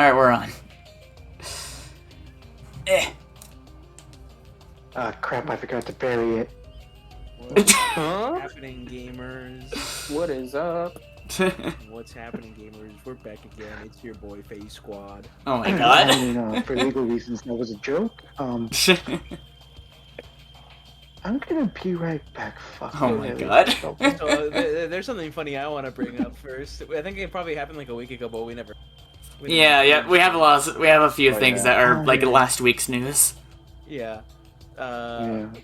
Alright, we're on. Crap, I forgot to bury it. What's happening, gamers? What is up? What's happening, gamers? We're back again. It's your boy, Face Squad. Oh my I god. mean, for legal reasons, that was a joke. I'm gonna be right back. Fuck. Oh my god. So, there's something funny I want to bring up first. I think it probably happened like a week ago, but we never... Yeah, we have a few things that are like yeah. last week's news. Yeah.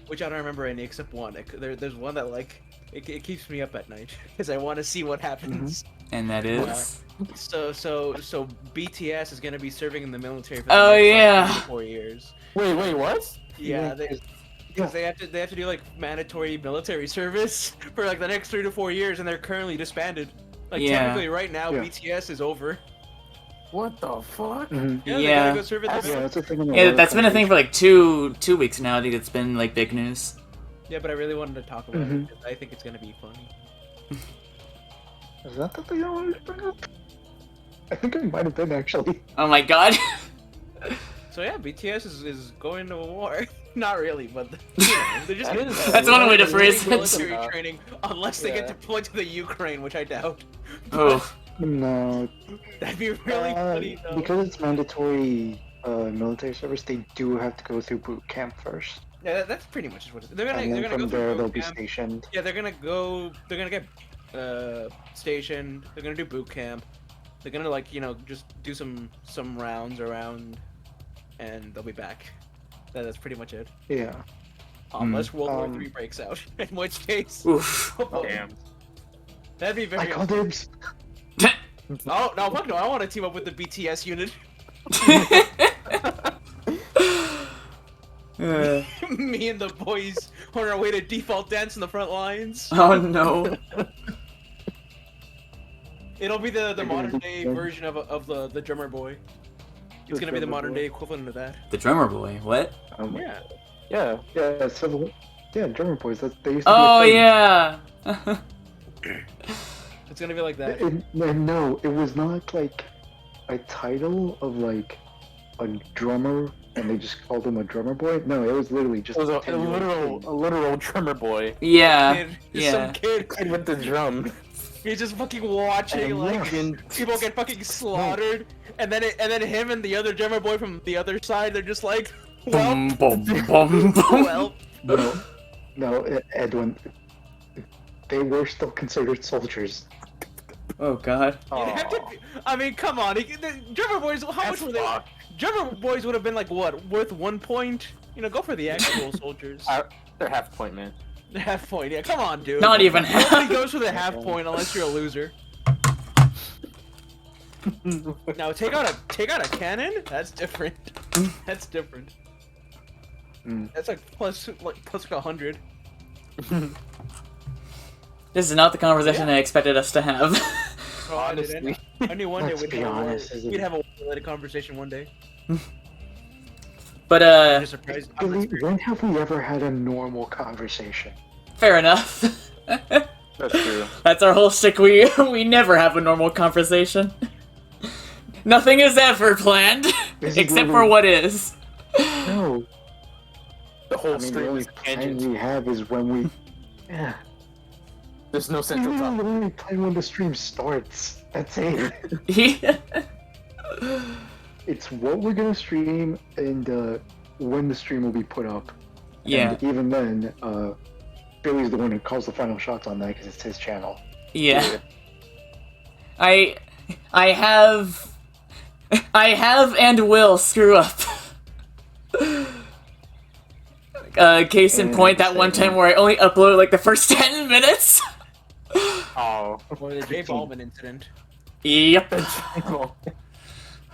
Which I don't remember any except one. There's one that like it keeps me up at night because I want to see what happens. And that is So BTS is gonna be serving in the military for the Oh, next, yeah. like, 4 years. Wait, what? Yeah, because they have to do like mandatory military service for like the next 3 to 4 years, and they're currently disbanded. Like technically, right now BTS is over. What the fuck? Yeah, they Yeah. gotta go serve in the military. that's a thing. In Yeah, that's been a thing for like two weeks now. I think it's been like big news. Yeah, but I really wanted to talk about it because I think it's gonna be funny. Is that the thing I wanted to bring up? I think it might have been actually. Oh my god. So yeah, BTS is going to war. Not really, but you know, they're just That's one way to phrase it. military training, unless they get deployed to the Ukraine, which I doubt. Oh. No. That'd be really funny though. Because it's mandatory military service, they do have to go through boot camp first. Yeah, that's pretty much what it is. They're And gonna then go from through there, boot they'll be camp. stationed. Yeah, they're gonna get stationed. They're gonna do boot camp. They're gonna like just do some rounds around, and they'll be back. That's pretty much it. Yeah. Unless World War III breaks out, in which case, Oof. Damn. that'd be very. I call dibs. Oh no, fuck no! I want to team up with the BTS unit. Me and the boys on our way to default dance in the front lines. Oh no. It'll be the modern day version of the drummer boy. It's gonna be the modern day equivalent of that. The drummer boy. What? Yeah. Yeah, drummer boys. They used to Oh be a thing. yeah. It's gonna be like that. No, it was not like a title of like a drummer, and they just called him a drummer boy. No, it was literally just It was a 10-year-old kid. literal drummer boy. Yeah. Just some Yeah. kid. With the drum. He's just fucking watching And like people get fucking slaughtered, and then him and the other drummer boy from the other side, they're just like, well, Boom, boom, boom, boom. well. No, Edwin. They were still considered soldiers. Oh god. You'd have to be, I mean, come on. The drummer boys, how much were they? Drummer boys would have been like what, worth 1 point? Go for the actual soldiers. They're half point, man. Half point, yeah. Come on, dude. Not even Nobody half. goes for the half point unless you're a loser. Now take out a cannon. That's different. That's different. That's like plus 100. This is not the conversation I expected us to have. Oh, Honestly. I knew one day Let's we'd be have, honest, we'd have a related conversation one day. But I'm just surprised. Billy, when have we ever had a normal conversation? fair enough. That's true. That's our whole shtick. We never have a normal conversation. Nothing is ever planned, This is except for literally- what is. No. The whole I mean, the stream only is plan tangents. we have is when we. Yeah. There's no We central topic. literally play when the stream starts. That's it. Yeah. It's what we're gonna stream and when the stream will be put up. Yeah. And even then, Billy's the one who calls the final shots on that because it's his channel. Yeah. I have and will screw up. Case in point, that one time where I only uploaded like the first 10 minutes. Oh. Or the J Balvin incident. Yep. Well,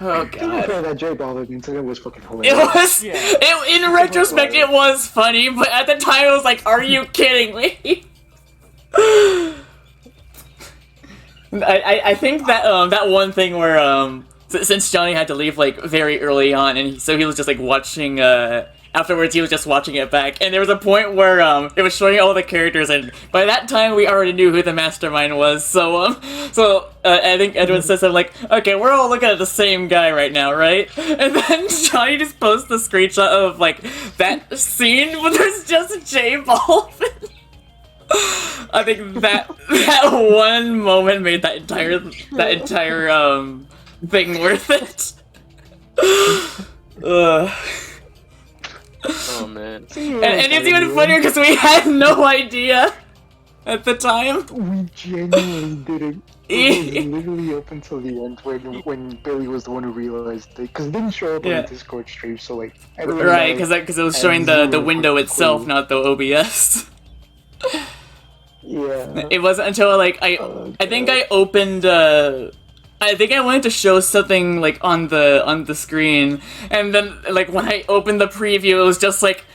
Oh To be god. fair, that J Balvin incident was fucking It hilarious. was. In retrospect, it was funny, but at the time, I was like, "Are you kidding me?" I think that that one thing where since Johnny had to leave like very early on, and so he was just like watching afterwards he was just watching it back, and there was a point where it was showing all the characters, and by that time we already knew who the mastermind was. So I think Edwin says something like, "Okay, we're all looking at the same guy right now, right?" And then Johnny just posts the screenshot of like that scene where there's just J Balvin. I think that one moment made that entire thing worth it. Oh man. And it's even funnier because we had no idea at the time. We genuinely didn't. It was literally up until the end when Billy was the one who realized it, because it didn't show up on the Discord stream, so like everyone Right, because it was showing the window itself, not the OBS. Yeah. It wasn't until like I think I opened I think I wanted to show something like on the screen, and then like when I opened the preview, it was just like,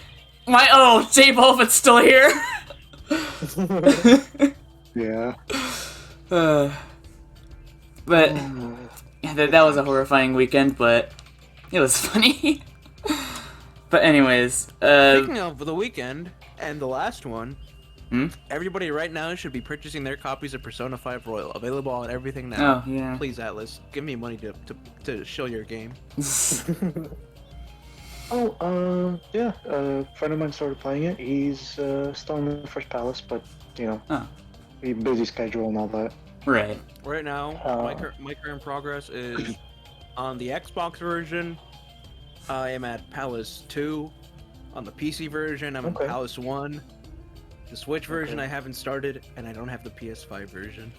J Balvin's still here. Yeah. But yeah, that was a horrifying weekend, but it was funny. But anyways, Speaking of the weekend and the last one, Hmm? everybody right now should be purchasing their copies of Persona 5 Royal, available on everything now. Oh yeah. Please, Atlas, give me money to show your game. Yeah, a friend of mine started playing it. He's still in the first palace, but, you know, busy schedule and all that. Right. Right now, my current progress is on the Xbox version. I am at Palace 2. On the PC version, I'm Okay. at Palace 1. The Switch version I haven't started, and I don't have the PS5 version.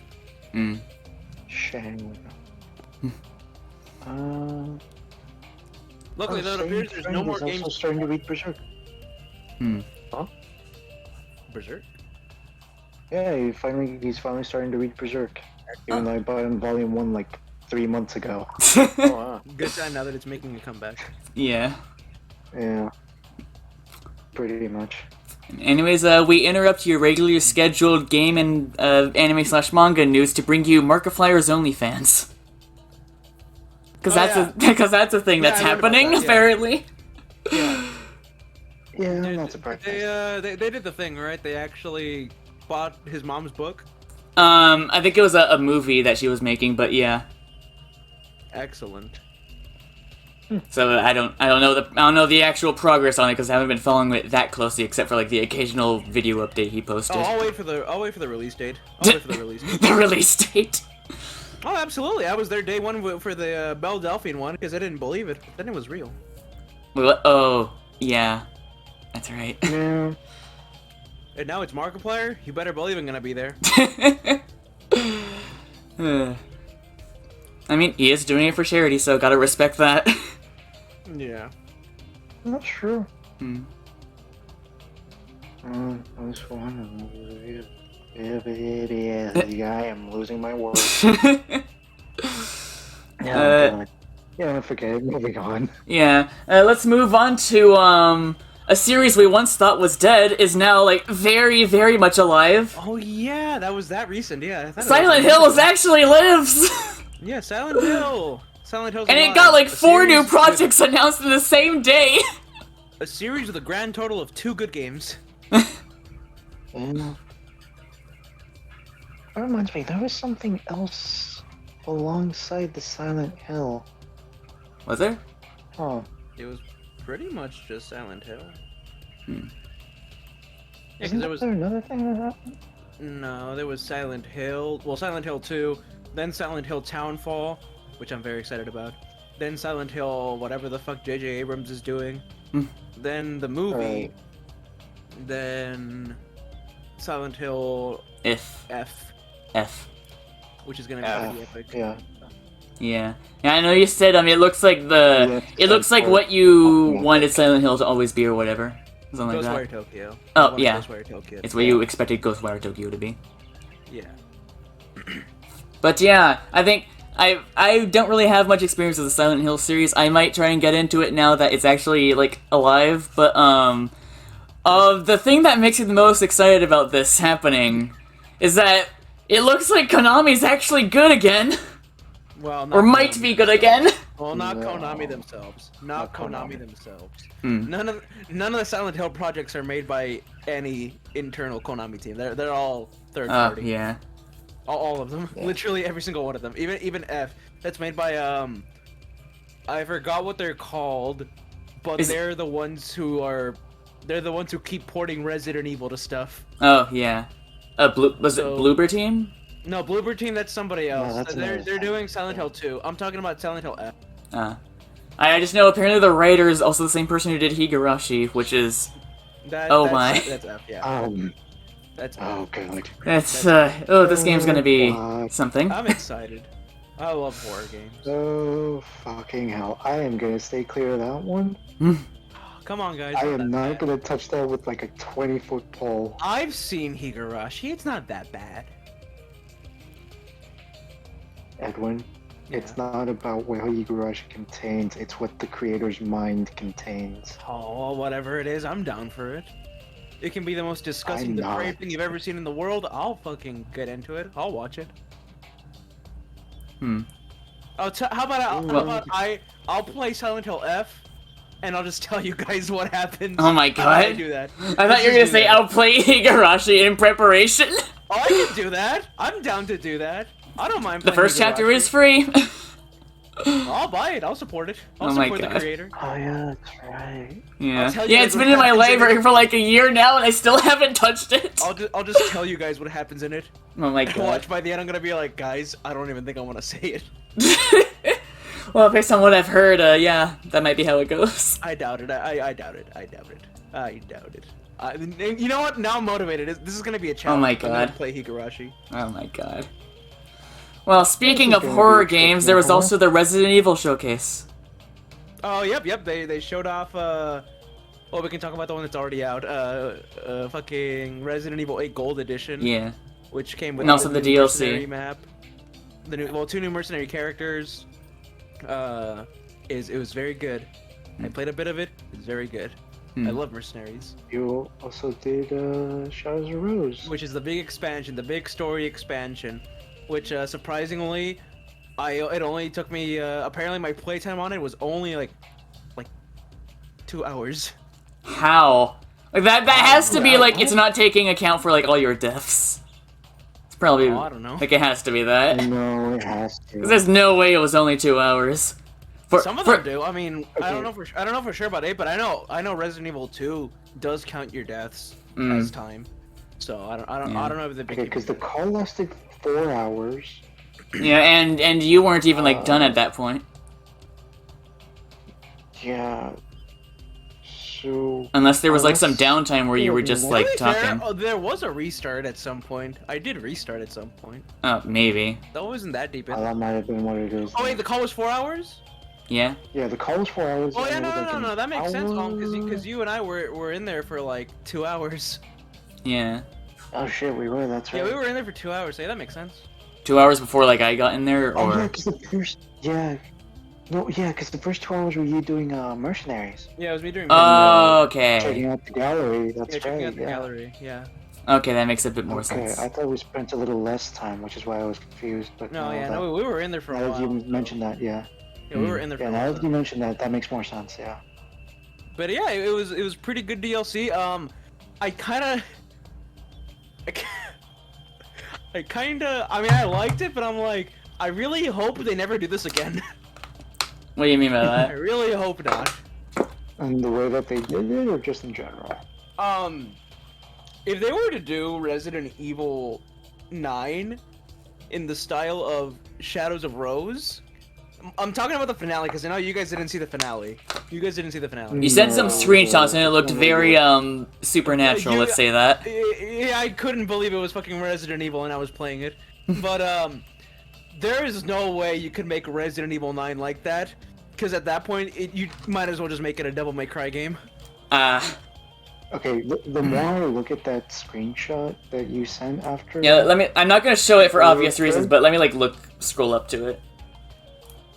Shame. Luckily, though, it appears there's no more games. Also starting to read Berserk. Berserk? Yeah, he's finally starting to read Berserk. Even though I bought him Volume 1 like 3 months ago. Oh wow. Good time now that it's making a comeback. Yeah. Yeah. Pretty much. Anyways, we interrupt your regularly scheduled game and anime/manga news to bring you Markiplier's OnlyFans. Because that's a thing that's I heard about happening that, yeah. apparently. Yeah. Yeah, I'm not surprised. They did the thing, right? They actually bought his mom's book. I think it was a movie that she was making, but yeah. Excellent. So I don't know the actual progress on it because I haven't been following it that closely, except for like the occasional video update he posted. Oh, I'll wait for the release date. I'll wait for the release date. The release date. Oh, absolutely. I was there day one for the Belle Delphine one because I didn't believe it. Then it was real. Wait, what? Oh, yeah, that's right. Yeah. And now it's Markiplier. You better believe I'm gonna be there. I mean, he is doing it for charity, so gotta respect that. Yeah. Not true. Hmm. I was one. Yeah, I am losing my words. God. Yeah, forget it. Moving on. Yeah, let's move on to, a series we once thought was dead is now, like, very, very much alive. Oh yeah, that was that recent. Yeah. I thought it Silent was Hills actually lives! Yeah, Silent Hill. Silent Hill's And it alive. got, like, A 4 new series projects announced in the same day! A series with a grand total of 2 good games. That reminds me, there was something else alongside the Silent Hill. Was there? Huh. It was pretty much just Silent Hill. Yeah, 'cause Isn't there another thing that happened? No, there was Silent Hill. Well, Silent Hill 2, then Silent Hill Townfall, which I'm very excited about. Then Silent Hill, whatever the fuck J.J. Abrams is doing. Then the movie. Right. Then Silent Hill F. which is gonna be F. pretty epic. Yeah. Yeah. Yeah, I know you said, it looks like Yeah, it looks like what you wanted Silent Hill to always be or whatever. Something like Ghostwire that. Tokyo. Oh, I wanted yeah. Ghostwire Tokyo. It's what you expected Ghostwire Tokyo to be. Yeah. But yeah, I think I don't really have much experience with the Silent Hill series. I might try and get into it now that it's actually like alive, but the thing that makes me the most excited about this happening is that it looks like Konami's actually good again. Well, not Or might Konami, be good so- again. Well, not No. Konami themselves. Not Not Konami Konami. themselves. Hmm. None of the Silent Hill projects are made by any internal Konami team. They're all third Oh, party. yeah. All of them. Yeah. Literally every single one of them. Even F. That's made by I forgot what they're called, but Is- they're the ones who keep porting Resident Evil to stuff. Oh, yeah. Was it So- Bloober Team? No, Bloober Team, that's somebody else. that's they're another doing Silent Silent Hill 2. I'm talking about Silent Hill F. I just know apparently the writer is also the same person who did Higurashi, which is... That's my. That's F, yeah. That's F. Oh god. That's, this game's gonna be something. I'm excited. I love horror games. Oh fucking hell! I am gonna stay clear of that one. Come on, guys. I not am that not bad. gonna touch that with like a 20-foot pole. I've seen Higurashi. It's not that bad. Edwin, it's not about what Higurashi contains, it's what the creator's mind contains. Oh, well, whatever it is, I'm down for it. It can be the most disgusting, I'm depraved not. thing you've ever seen in the world. I'll fucking get into it. I'll watch it. How about I'll play Silent Hill F, and I'll just tell you guys what happens. Oh my How I god. do that. I thought you were gonna say I'll play Higurashi in preparation. Oh, I can do that. I'm down to do that. I don't mind. The playing first chapter Higurashi. is free. I'll buy it. I'll support it. I'll Oh my support the God. creator. Oh yeah, that's right. Yeah. I'll tell you Yeah, guys it's what been in my happens in library it. for like a year now and I still haven't touched it. I'll just tell you guys what happens in it. Oh my Watch, god. by the end I'm gonna be like, guys, I don't even think I want to say it. Well, based on what I've heard, yeah, that might be how it goes. I doubt it. I doubt it. I doubt it. I doubt it. You know what? Now I'm motivated. This is gonna be a challenge. my I'm gonna God. play Higurashi. Oh my god. Well, speaking This of is gonna horror be a games, tricky there was one. also the Resident Evil showcase. Oh, yep. They showed off. Well, we can talk about the one that's already out. Fucking Resident Evil 8 Gold Edition. Yeah. Which came with And also new the DLC. mercenary map. Two new mercenary characters. It was very good. I played a bit of it. It's very good. I love mercenaries. You also did Shadows of Rose. Which is the big expansion, the big story expansion. Which surprisingly, it only took me. Apparently, my playtime on it was only like 2 hours. How? Like that has to be like it's not taking account for like all your deaths. It's probably Oh, I don't know. like it has to be that. No, it has to. 'Cause there's no way it was only 2 hours. Some of them do. I mean, I don't know for sure about 8, but I know Resident Evil 2 does count your deaths as time. So I don't know if they've been Okay, because the call lasted 4 hours. Yeah, and you weren't even like done at that point. Yeah. So. Unless there was like some Unless- downtime where you were just like talking. There was a restart at some point. I did restart at some point. Oh, maybe. That wasn't that deep in. That might have been what it is. Oh wait, the call was 4 hours? Yeah. Yeah, the call was 4 hours. Oh yeah, and it was, like, no, an that makes sense, hour. because you and I were in there for like 2 hours. Yeah. Oh shit, we were. That's right. Yeah, we were in there for 2 hours. Yeah, that makes sense. 2 hours before like I got in there, Oh yeah, or because the first. Yeah. No, yeah, because the first 2 hours were you doing mercenaries, Yeah, it was me doing. oh, okay. checking out the gallery. That's yeah, checking right. out the yeah. gallery. Yeah. Okay, that makes a bit more Okay, sense. I thought we spent a little less time, which is why I was confused. But No, we were in there for a Now while. that you mentioned that, yeah. Yeah, we were in there for Yeah, a now while. that you mentioned that, that makes more sense. Yeah. But yeah, it was pretty good DLC. I mean, I liked it, but I'm like, I really hope they never do this again. What do you mean by I that? really hope not. And the way that they did it, or just in general? If they were to do Resident Evil 9 in the style of Shadows of Rose, I'm talking about the finale because I know you guys didn't see the finale. You guys didn't see the finale. You sent some No, screenshots and it looked no, very supernatural. You- Let's say that. Yeah, I couldn't believe it was fucking Resident Evil and I was playing it. But there is no way you could make Resident Evil 9 like that, because at that point you might as well just make it a Devil May Cry game. Okay, the more I look at that screenshot that you sent after. Yeah, let me. I'm not gonna show it for obvious reasons, but let me like scroll up to it.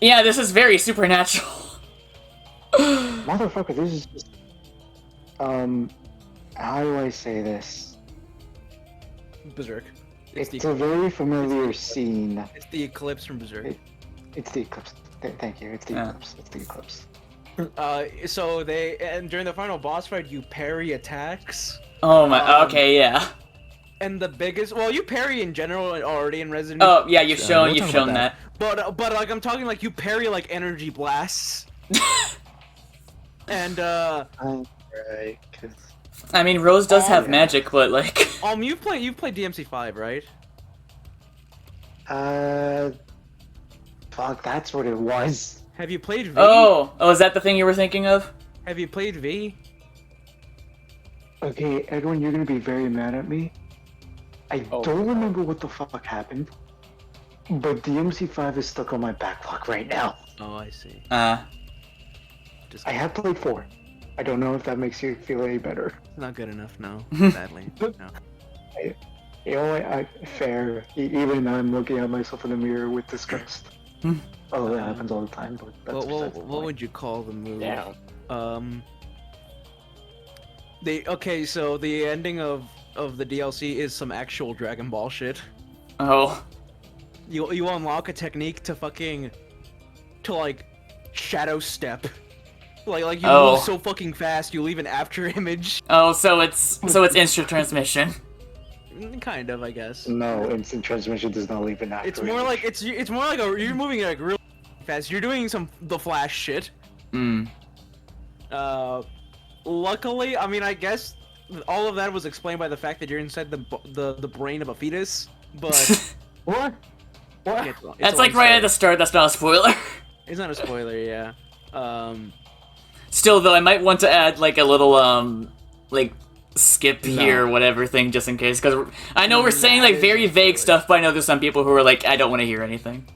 Yeah, this is very supernatural. Motherfucker, this is just. How do I say this? Berserk. It's a very familiar scene. It's the Eclipse from Berserk. It's the Eclipse. Thank you. It's the Yeah. Eclipse. It's the Eclipse. So and during the final boss fight, you parry attacks. Oh my. Okay, yeah. And the biggest, well, you parry in general already in Resident Oh Evil. yeah, you've shown We'll you've talk about shown that. But like I'm talking like you parry like energy blasts. And Right, 'cause I mean, Rose does Oh, have yeah. magic, but like. you've played DMC5, right? fuck, that's what it was. Have you played V? Oh, is that the thing you were thinking of? Have you played V? Okay, Edwin, you're gonna be very mad at me. I Oh. don't remember what the fuck happened, but DMC5 is stuck on my backlog right now. Oh, I see. I have played 4. I don't know if that makes you feel any better. Not good enough, no. Sadly, no. You know, fair. Even I'm looking at myself in the mirror with disgust. Oh, that happens all the time, but that's besides the What point. would you call the move? Damn. So the ending of the DLC is some actual Dragon Ball shit. Oh. You unlock a technique to like shadow step. Like you Oh. move so fucking fast, you leave an after image. Oh, so it's instant transmission. Kind of, I guess. No, instant transmission does not leave an after. It's more like it's more like you're moving like real fast. You're doing the Flash shit. Hmm. Luckily, I mean, I guess all of that was explained by the fact that you're inside the brain of a fetus. But What? What? it's a That's long like right at story. the start. That's not a spoiler. It's not a spoiler, yeah. Still, though, I might want to add like a little like skip No. here or whatever thing just in case, because I know we're saying like very vague stuff, but I know there's some people who are like, I don't want to hear anything.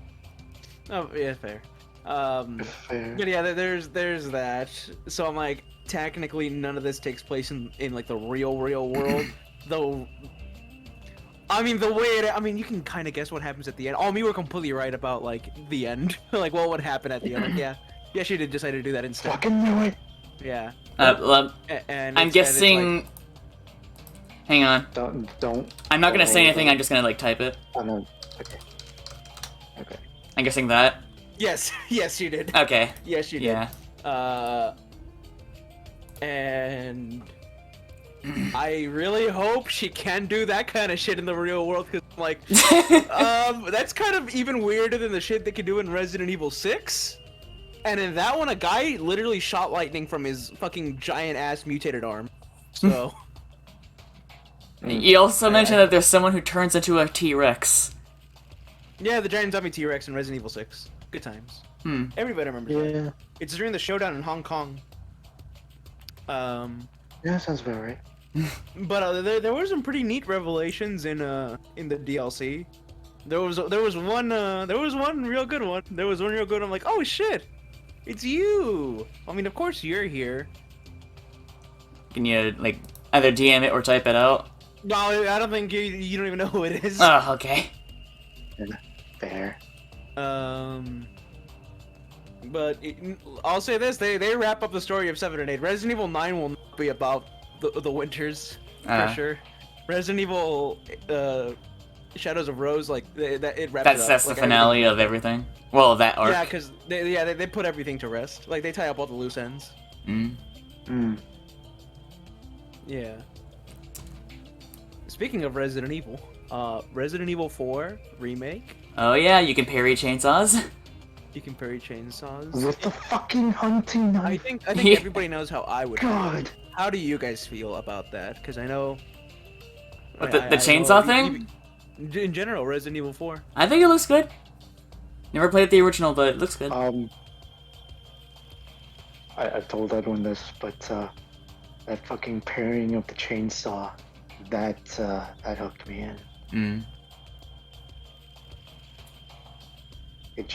Oh yeah, fair. fair. But yeah, there's that. So I'm like, technically, none of this takes place in like the real world, though. I mean, you can kind of guess what happens at the end. You were completely right about like the end, like what would happen at the end. Like, yeah, she did decide to do that instead. Fucking knew it. Yeah. And I'm instead it's, guessing. like- Hang on. Don't. I'm not gonna say anything. I'm just gonna like type it. Oh no. Okay. Okay. I'm guessing that. Yes, yes, you did. Okay. Yes, you did. Yeah. And I really hope she can do that kind of shit in the real world, because like, that's kind of even weirder than the shit they could do in Resident Evil 6. And in that one, a guy literally shot lightning from his fucking giant ass mutated arm. So. You also mentioned that there's someone who turns into a T-Rex. Yeah, the giant zombie T-Rex in Resident Evil 6. Good times. Hmm. Everybody remembers that. Yeah. It's during the showdown in Hong Kong. Yeah, sounds about right. But there were some pretty neat revelations in the DLC. There was one real good one. There was one real good one. I'm like, oh shit, it's you. I mean, of course you're here. Can you like either DM it or type it out? No, I don't think you don't even know who it is. Oh, okay. Fair. But I'll say this: they wrap up the story of 7 and 8. Resident Evil 9 will not be about the winters for sure. Resident Evil Shadows of Rose, like it wraps it up. That's the Like, finale of everything. Well, that arc. Yeah, because they put everything to rest. Like they tie up all the loose ends. Mm. Yeah. Speaking of Resident Evil, Resident Evil 4 remake. Oh yeah, you can parry chainsaws. You can parry chainsaws. With the fucking hunting I knife. think everybody knows how I would. God. How do you guys feel about that? Because I know. What, the chainsaw thing? In general, Resident Evil 4. I think it looks good. Never played the original, but it looks good. I've told everyone this, but that fucking parrying of the chainsaw, that hooked me in. Mm. It's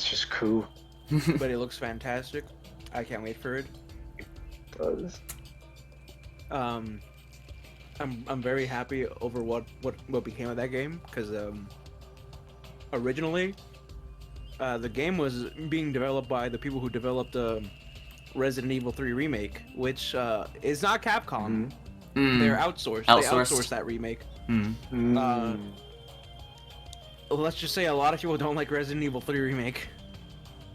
just cool. But it looks fantastic. I can't wait for it. It does. I'm very happy over what became of that game, because originally the game was being developed by the people who developed Resident Evil 3 remake, which is not Capcom. Mm. They're outsourced. They outsourced that remake. Mm. Let's just say a lot of people don't like Resident Evil 3 remake.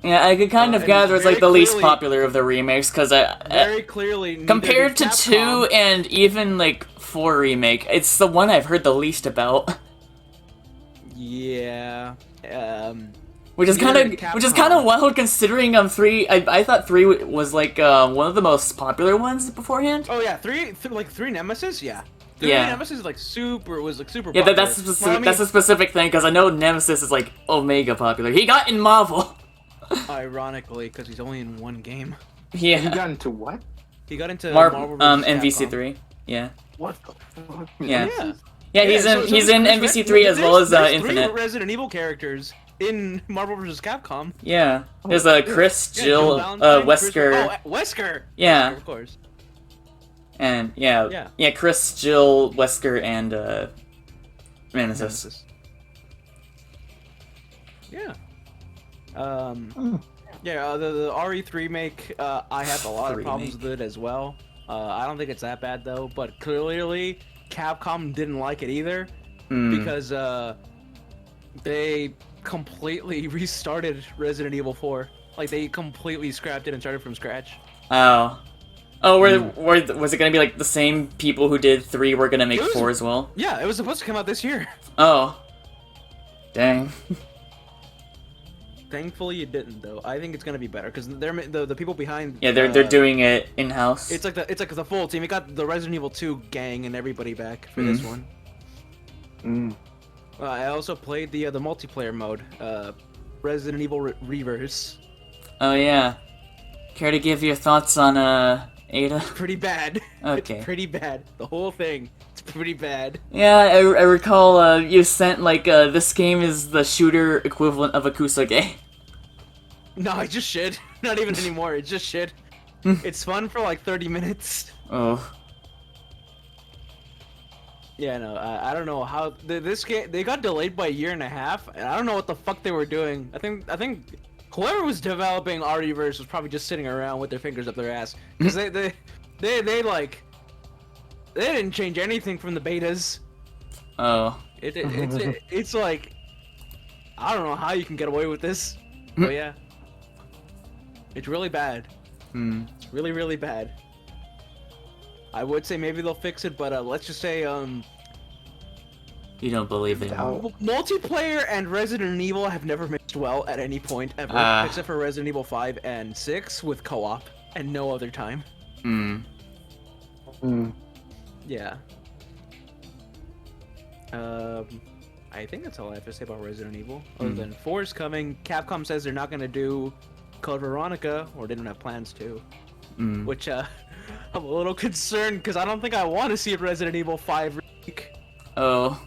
Yeah, I could kind of and gather it's like the very least clearly- popular of the remakes, because Very clearly, neither compared to did 2 Capcom. and even like 4 remake, it's the one I've heard the least about. Yeah. Which is Neither kind did of Capcom. wild considering 3. I thought 3 was like one of the most popular ones beforehand. Oh yeah, three Nemesis. Yeah. Three Yeah. Nemesis is like super Yeah, popular. that's a Well, I mean, that's a specific thing because I know Nemesis is like omega popular. He got in Marvel. ironically, because he's only in one game. You Yeah, got into what? He got into Marvel vs. MVC Capcom. 3. Yeah, What the fuck? Yeah. Yeah. yeah, he's so in there's MVC 3 as well as there's Infinite. 3 Resident Evil characters in Marvel vs. Capcom. Yeah, there's Chris, Yeah, Jill, Valentine, Wesker. Wesker. Yeah. Wesker, of course. And Yeah. Chris, Jill, Wesker, and Nemesis. Yeah. Yeah, the RE3 remake, I have a lot of problems with it as well. I don't think it's that bad though, but clearly Capcom didn't like it either because they completely restarted Resident Evil 4. Like they completely scrapped it and started from scratch. Oh, was it gonna be like the same people who did 3 were gonna make 4 as well? Yeah, it was supposed to come out this year. Oh, dang. Thankfully, it didn't though. I think it's gonna be better because they're the people behind. Yeah, they're doing it in house. It's like the full team. We got the Resident Evil 2 gang and everybody back for this one. I also played the multiplayer mode, Resident Evil Reverse. Oh yeah. Care to give your thoughts on Ada? Pretty bad. Okay. It's pretty bad. The whole thing. It's pretty bad. Yeah, I recall you sent like this game is the shooter equivalent of a Kusage. No, it's just shit. Not even anymore. It's just shit. It's fun for like 30 minutes. Oh. Yeah, no, I don't know how this game they got delayed by a year and a half, and I don't know what the fuck they were doing. I think whoever was developing REverse was probably just sitting around with their fingers up their ass because they like they didn't change anything from the betas. Oh. It's like I don't know how you can get away with this, but yeah, it's really bad. It's really really bad. I would say maybe they'll fix it, but let's just say You don't believe it. multiplayer and Resident Evil have never mixed well at any point ever, except for Resident Evil 5 and 6 with co-op, and no other time. Yeah. I think that's all I have to say about Resident Evil. Other than 4 is coming, Capcom says they're not gonna do Code Veronica, or didn't have plans to. Which I'm a little concerned because I don't think I want to see a Resident Evil 5 remake. Oh.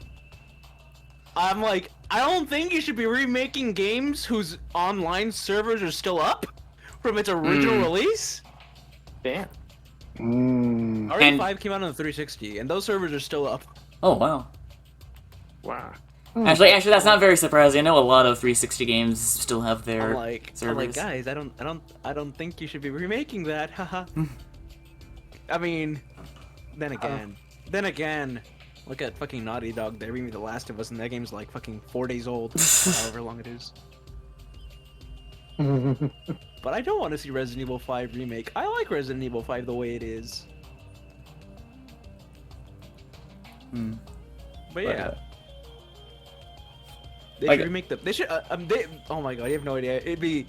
I'm like, I don't think you should be remaking games whose online servers are still up from its original release. Damn. RE5 came out on the 360, and those servers are still up. Oh wow. Wow. Actually, that's not very surprising. I know a lot of 360 games still have their I'm like, servers. guys, I don't think you should be remaking that. Haha. I mean, then again, look at fucking Naughty Dog. They remade The Last of Us, and that game's like fucking 4 days old, however long it is. But I don't want to see Resident Evil 5 remake. I like Resident Evil 5 the way it is. But yeah. They should remake the. They should. Oh my god, you have no idea. It'd be.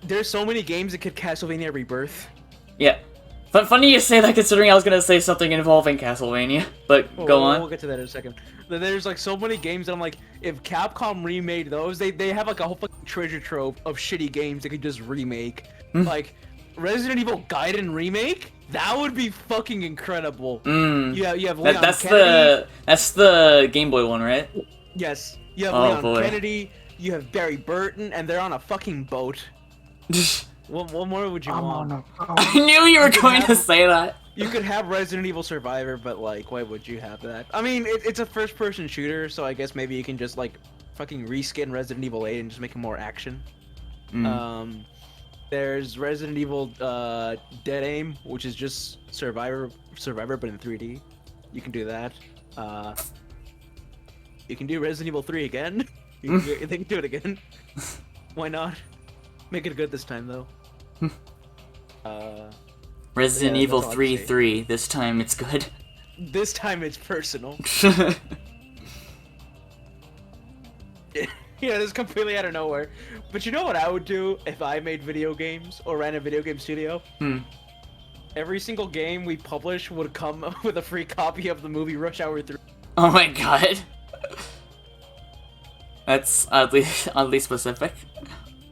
There's so many games that could Castlevania Rebirth. Yeah. But funny you say that considering I was gonna say something involving Castlevania. But go on. We'll get to that in a second. There's like so many games that I'm like, if Capcom remade those, they have like a whole fucking treasure trove of shitty games they could just remake. Like Resident Evil Gaiden remake. That would be fucking incredible. Yeah, you have Leon Kennedy. That's the Game Boy one, right? Yes. You have Leon Kennedy, you have Barry Burton, and they're on a fucking boat. What more would you want? I knew you were going to say that. You could have Resident Evil Survivor, but like, why would you have that? I mean, it's a first-person shooter, so I guess maybe you can just like fucking reskin Resident Evil 8 and just make it more action. There's Resident Evil Dead Aim, which is just Survivor, but in 3D. You can do that. You can do Resident Evil 3 again. They can do it again. Why not? Make it good this time, though. Resident Yeah, Evil that's all I 3 can say. 3. This time it's good. This time it's personal. Yeah, this is completely out of nowhere. But you know what I would do if I made video games or ran a video game studio? Every single game we publish would come with a free copy of the movie Rush Hour 3. Oh my god. That's oddly specific.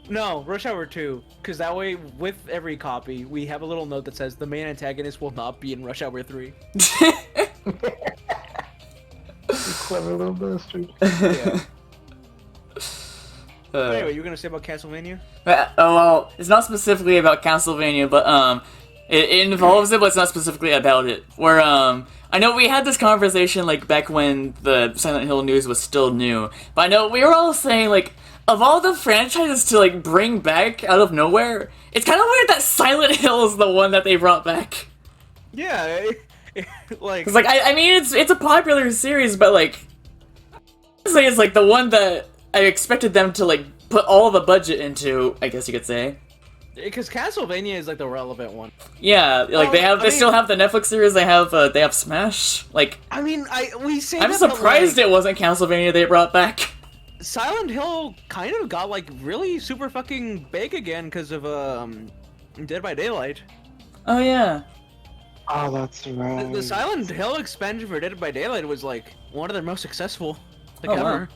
No, Rush Hour 2. Because that way, with every copy, we have a little note that says the main antagonist will not be in Rush Hour 3. You clever little bastard. Yeah. But anyway, you were gonna say about Castlevania? Oh well, it's not specifically about Castlevania, but it involves it, but it's not specifically about it. Where I know we had this conversation like back when the Silent Hill news was still new, but I know we were all saying like, of all the franchises to like bring back out of nowhere, it's kind of weird that Silent Hill is the one that they brought back. Yeah, like... Cause like I mean it's a popular series, but like honestly it's like the one that I expected them to like put all the budget into, I guess you could say. Because Castlevania is like the relevant one. Yeah, like Well, they still have the Netflix series. They have Smash. Like I mean, we say I'm that, but, surprised like, it wasn't Castlevania they brought back. Silent Hill kind of got like really super fucking big again because of Dead by Daylight. Oh yeah. Oh, that's right. The Silent Hill expansion for Dead by Daylight was like one of their most successful like Oh, wow. ever.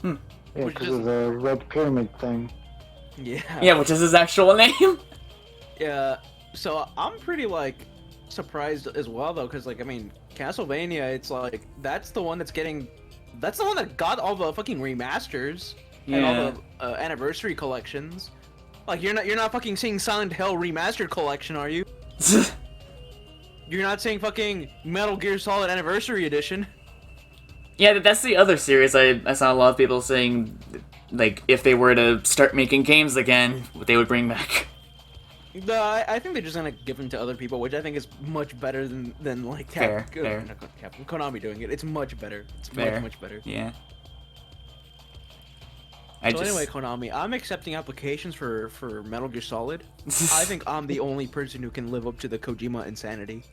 Yeah, which because is- of the red pyramid thing. Yeah. Yeah, which is his actual name. Yeah. So I'm pretty like surprised as well though, because like I mean Castlevania, it's like that's the one that got all the fucking remasters and all the anniversary collections. Like you're not fucking seeing Silent Hill remastered collection, are you? You're not saying fucking Metal Gear Solid Anniversary Edition. Yeah, that's the other series I saw a lot of people saying, like, if they were to start making games again, they would bring back. I think they're just gonna give them to other people, which I think is much better than like Fair. Konami doing it. It's much better. It's Fair. much better. Yeah. So anyway, Konami, I'm accepting applications for Metal Gear Solid. I think I'm the only person who can live up to the Kojima insanity.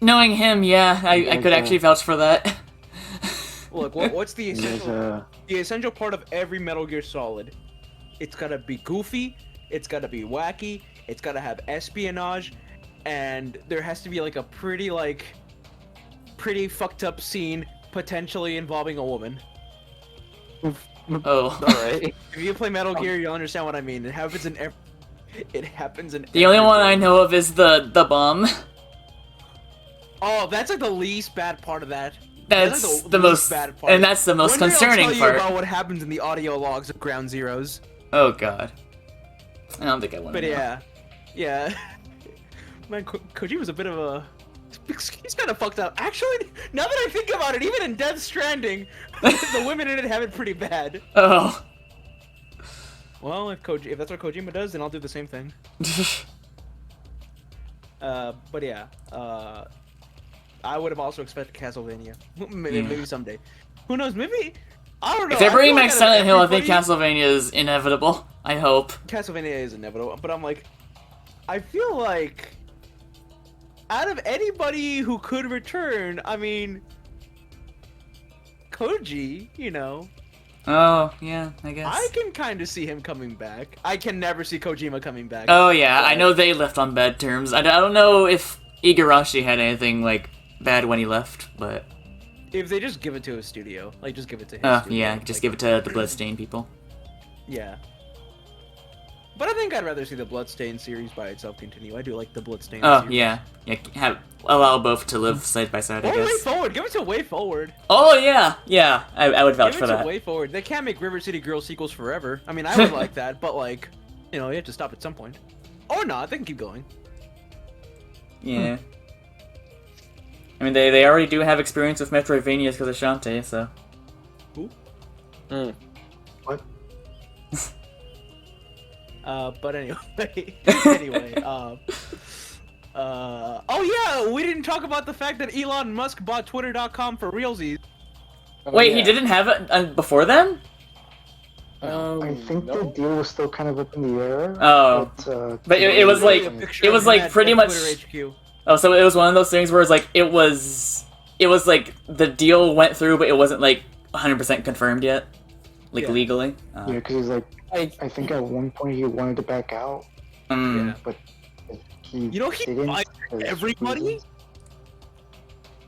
Knowing him, yeah, I could actually vouch for that. Look, what's the There's essential part of every Metal Gear Solid? It's gotta be goofy, it's gotta be wacky, it's gotta have espionage, and there has to be like a pretty fucked up scene potentially involving a woman. Oh. Alright. If you play Metal Gear, you'll understand what I mean. It happens in every. It happens in. The only every one I game. know of is the bomb. Oh, that's like the least bad part of that. That's like the least most, bad part. and that's the most One day concerning I'll tell part. you about what happens in the audio logs of Ground Zeroes. Oh god. I don't think I want to But know. yeah. Man, Kojima's a bit of a. He's kind of fucked up. Actually, now that I think about it, even in Death Stranding, the women in it have it pretty bad. Oh. Well, if that's what Kojima does, then I'll do the same thing. But yeah, I would have also expected Castlevania. Maybe someday. Who knows? Maybe I don't know. If they I bring feel back like out of Silent Hill, I think everybody- Castlevania is inevitable. I hope. Castlevania is inevitable, but I'm like, I feel like out of anybody who could return, I mean, Koji, you know, Oh, yeah, I guess. I can kind of see him coming back. I can never see Kojima coming back. Oh yeah, I know they left on bad terms. I don't know if Igarashi had anything, like, bad when he left, but... If they just give it to his studio, like just give it to his studio. yeah, just like- give it to the Bloodstained people. Yeah. But I think I'd rather see the Bloodstained series by itself continue. I do like the Bloodstained Oh, series. yeah. Allow both to live side by side, I Or Way guess. Forward. Give it to Way Forward. Oh, yeah, yeah, I would vouch Give for it to that. Way Forward. They can't make River City Girls sequels forever. I mean, I would like that, but like, you know, you have to stop at some point. Or not. They can keep going. Yeah. I mean, they already do have experience with Metroidvanias because of Shantae, so... Who? What? But anyway, oh yeah, we didn't talk about the fact that Elon Musk bought Twitter.com for realsies. Wait, he didn't have it before then? I think no. the deal was still kind of up in the air. Oh. But it was like- A picture it was of like him at pretty much- Twitter HQ. Oh, so it was one of those things where it's like it was like the deal went through, but it wasn't like 100% confirmed yet, like Yeah. legally. Yeah, because he's like, I think at one point he wanted to back out, Mm. but he You know, he didn't fired for everybody? reasons.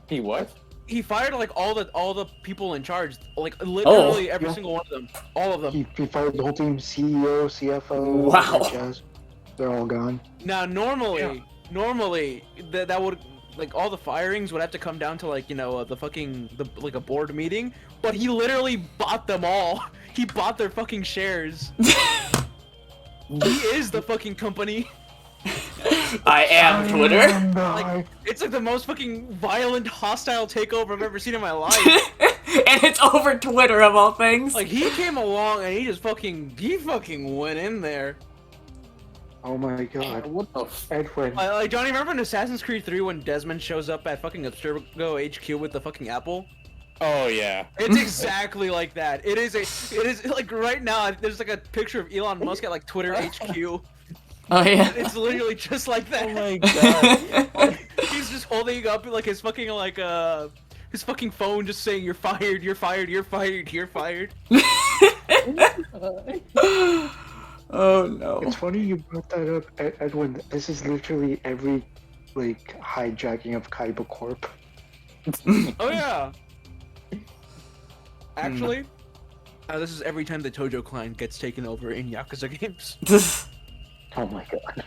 He what? He fired like all the people in charge, like literally every Yeah. single one of them, all of them. He fired the whole team, CEO, CFO, Wow. all that jazz. They're all gone. Now normally that would like all the firings would have to come down to like like a board meeting, but he literally bought them all. He bought their fucking shares. He is the fucking company. I am Twitter. Like it's like the most fucking violent, hostile takeover I've ever seen in my life. And it's over Twitter of all things. Like he came along and he fucking went in there. Oh my god. What the f- Edwin. Like Johnny, remember in Assassin's Creed 3 when Desmond shows up at fucking Abstergo HQ with the fucking apple? Oh yeah. It's exactly like that. It is like right now. There's like a picture of Elon Musk at like Twitter HQ. Oh yeah. It's literally just like that. Oh my god. He's just holding up like his fucking his fucking phone, just saying you're fired, you're fired, you're fired, you're fired. Oh no. It's funny you brought that up, Edwin. This is literally every like hijacking of Kaiba Corp. Oh yeah. Actually, this is every time the Tojo clan gets taken over in Yakuza games. Oh my god.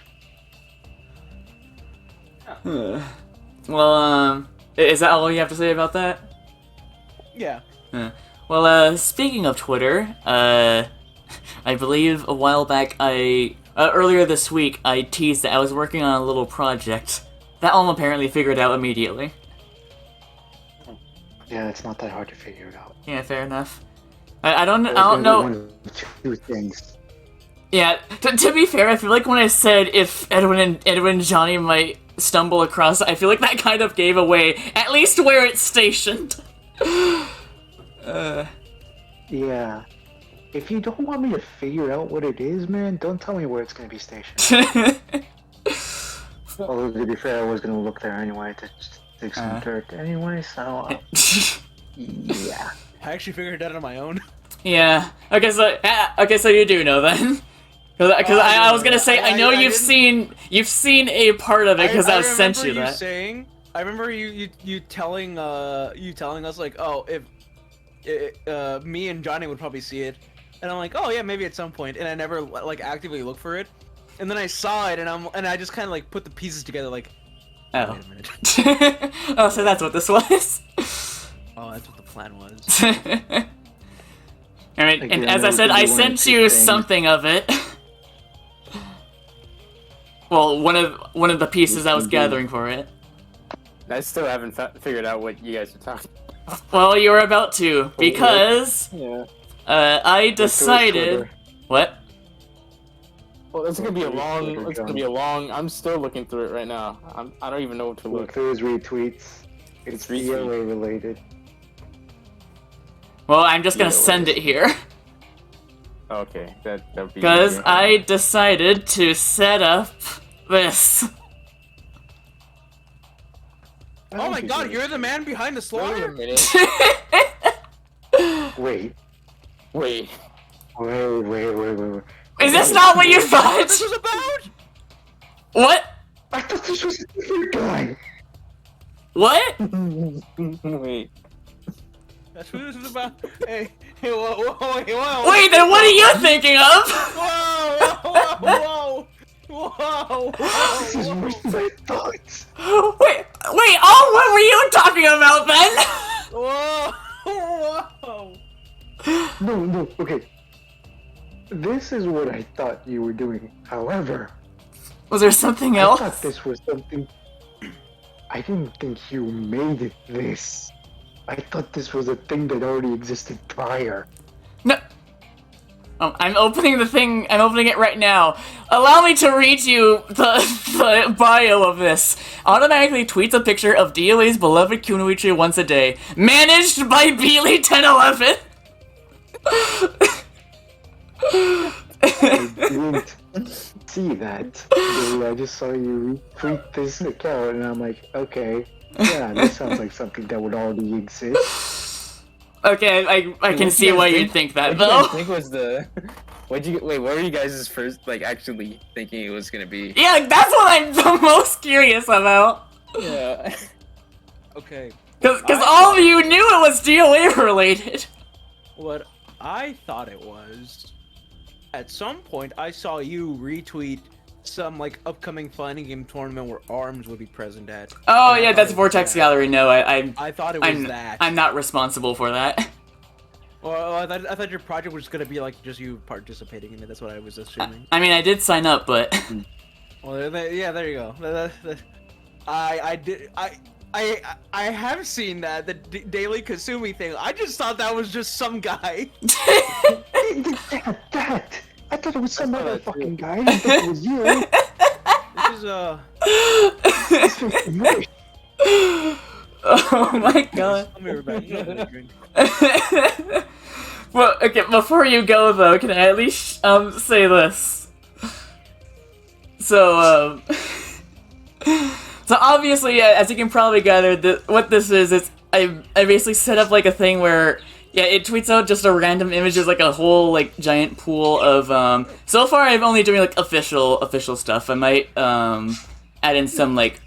Well, is that all you have to say about that? Yeah. Well, speaking of Twitter, I believe a while back earlier this week, I teased that I was working on a little project. That one apparently figured out immediately. Yeah, it's not that hard to figure it out. Yeah, fair enough. I don't It's know. gonna be one of two things. Yeah, to be fair, I feel like when I said if Edwin and Johnny might stumble across, I feel like that kind of gave away at least where it's stationed. Yeah. If you don't want me to figure out what it is, man, don't tell me where it's gonna be stationed. Although, to be fair, I was gonna look there anyway to just dig some dirt anyway, so... yeah. I actually figured it out on my own. Yeah. Okay, so you do know then. Because I was gonna say I know you've seen a part of it because I sent you that. I remember you telling us like, oh, if me and Johnny would probably see it, and I'm like, oh yeah, maybe at some point, and I never like actively look for it, and then I saw it, and I just kind of like put the pieces together like, Oh. wait a minute. Oh, so that's what this was. Oh, that's what the plan was. Alright, Again, and as I it said, would be I one of sent two you things. something of it. Well, one of the pieces I was gathering for it. I still haven't figured out what you guys are talking. Well, you were about to, because Yeah. I decided. Twitter. What? Well, it's gonna be a long. Twitter, It's gonna be a long. I'm still looking through it right now. I don't even know what to Look look. through his retweets. It's retweets. DLA related. Well, I'm just gonna Either send way. it here. Okay, that would be. Because easier. I decided to set up this. Oh my god, you're the man behind the Wait a slaughter? minute. Wait. Wait. Wait. Is this not what you thought? This was about? What? I thought this was a different guy. What? Wait. That's what this was about? Hey, whoa. Wait, then what are you thinking of? Whoa. This is worse than I thought. Wait, oh, what were you talking about then? Whoa. No, okay. This is what I thought you were doing. However, Was there something I else? thought this was something... I didn't think you made this. I thought this was a thing that already existed prior. No. I'm opening the thing. I'm opening it right now. Allow me to read you the bio of this. Automatically tweets a picture of DLA's beloved Kunoichi once a day. Managed by Beely1011. I didn't see that. I just saw you retweet this account, and I'm like, okay, yeah, this sounds like something that would already exist. Okay, I can see why you'd think that, What do you guys though. think was the? Wait, what were you guys' first like actually thinking it was gonna be? Yeah, that's what I'm the most curious about. Yeah. Okay. Because all of you knew it was DOA related. What I thought it was, at some point I saw you retweet some like upcoming fighting game tournament where ARMS would be present at. Oh And I yeah, thought that's it was Vortex that. Gallery. No, I thought it was that. I'm not responsible for that. Well, I thought your project was gonna be like just you participating in it. That's what I was assuming. I mean, I did sign up, but Well, yeah, there you go. I have seen that the daily Kasumi thing. I just thought that was just some guy. That! I thought it was some saw other that too. fucking guy. I thought it was you. This is It's nice. oh my god. Let me remind you. Let me drink. Well, okay, before you go though, can I at least say this? So so obviously, as you can probably gather, what this is I basically set up like a thing where it tweets out just a random images, like a whole like giant pool of so far I'm only doing like official stuff. I might add in some like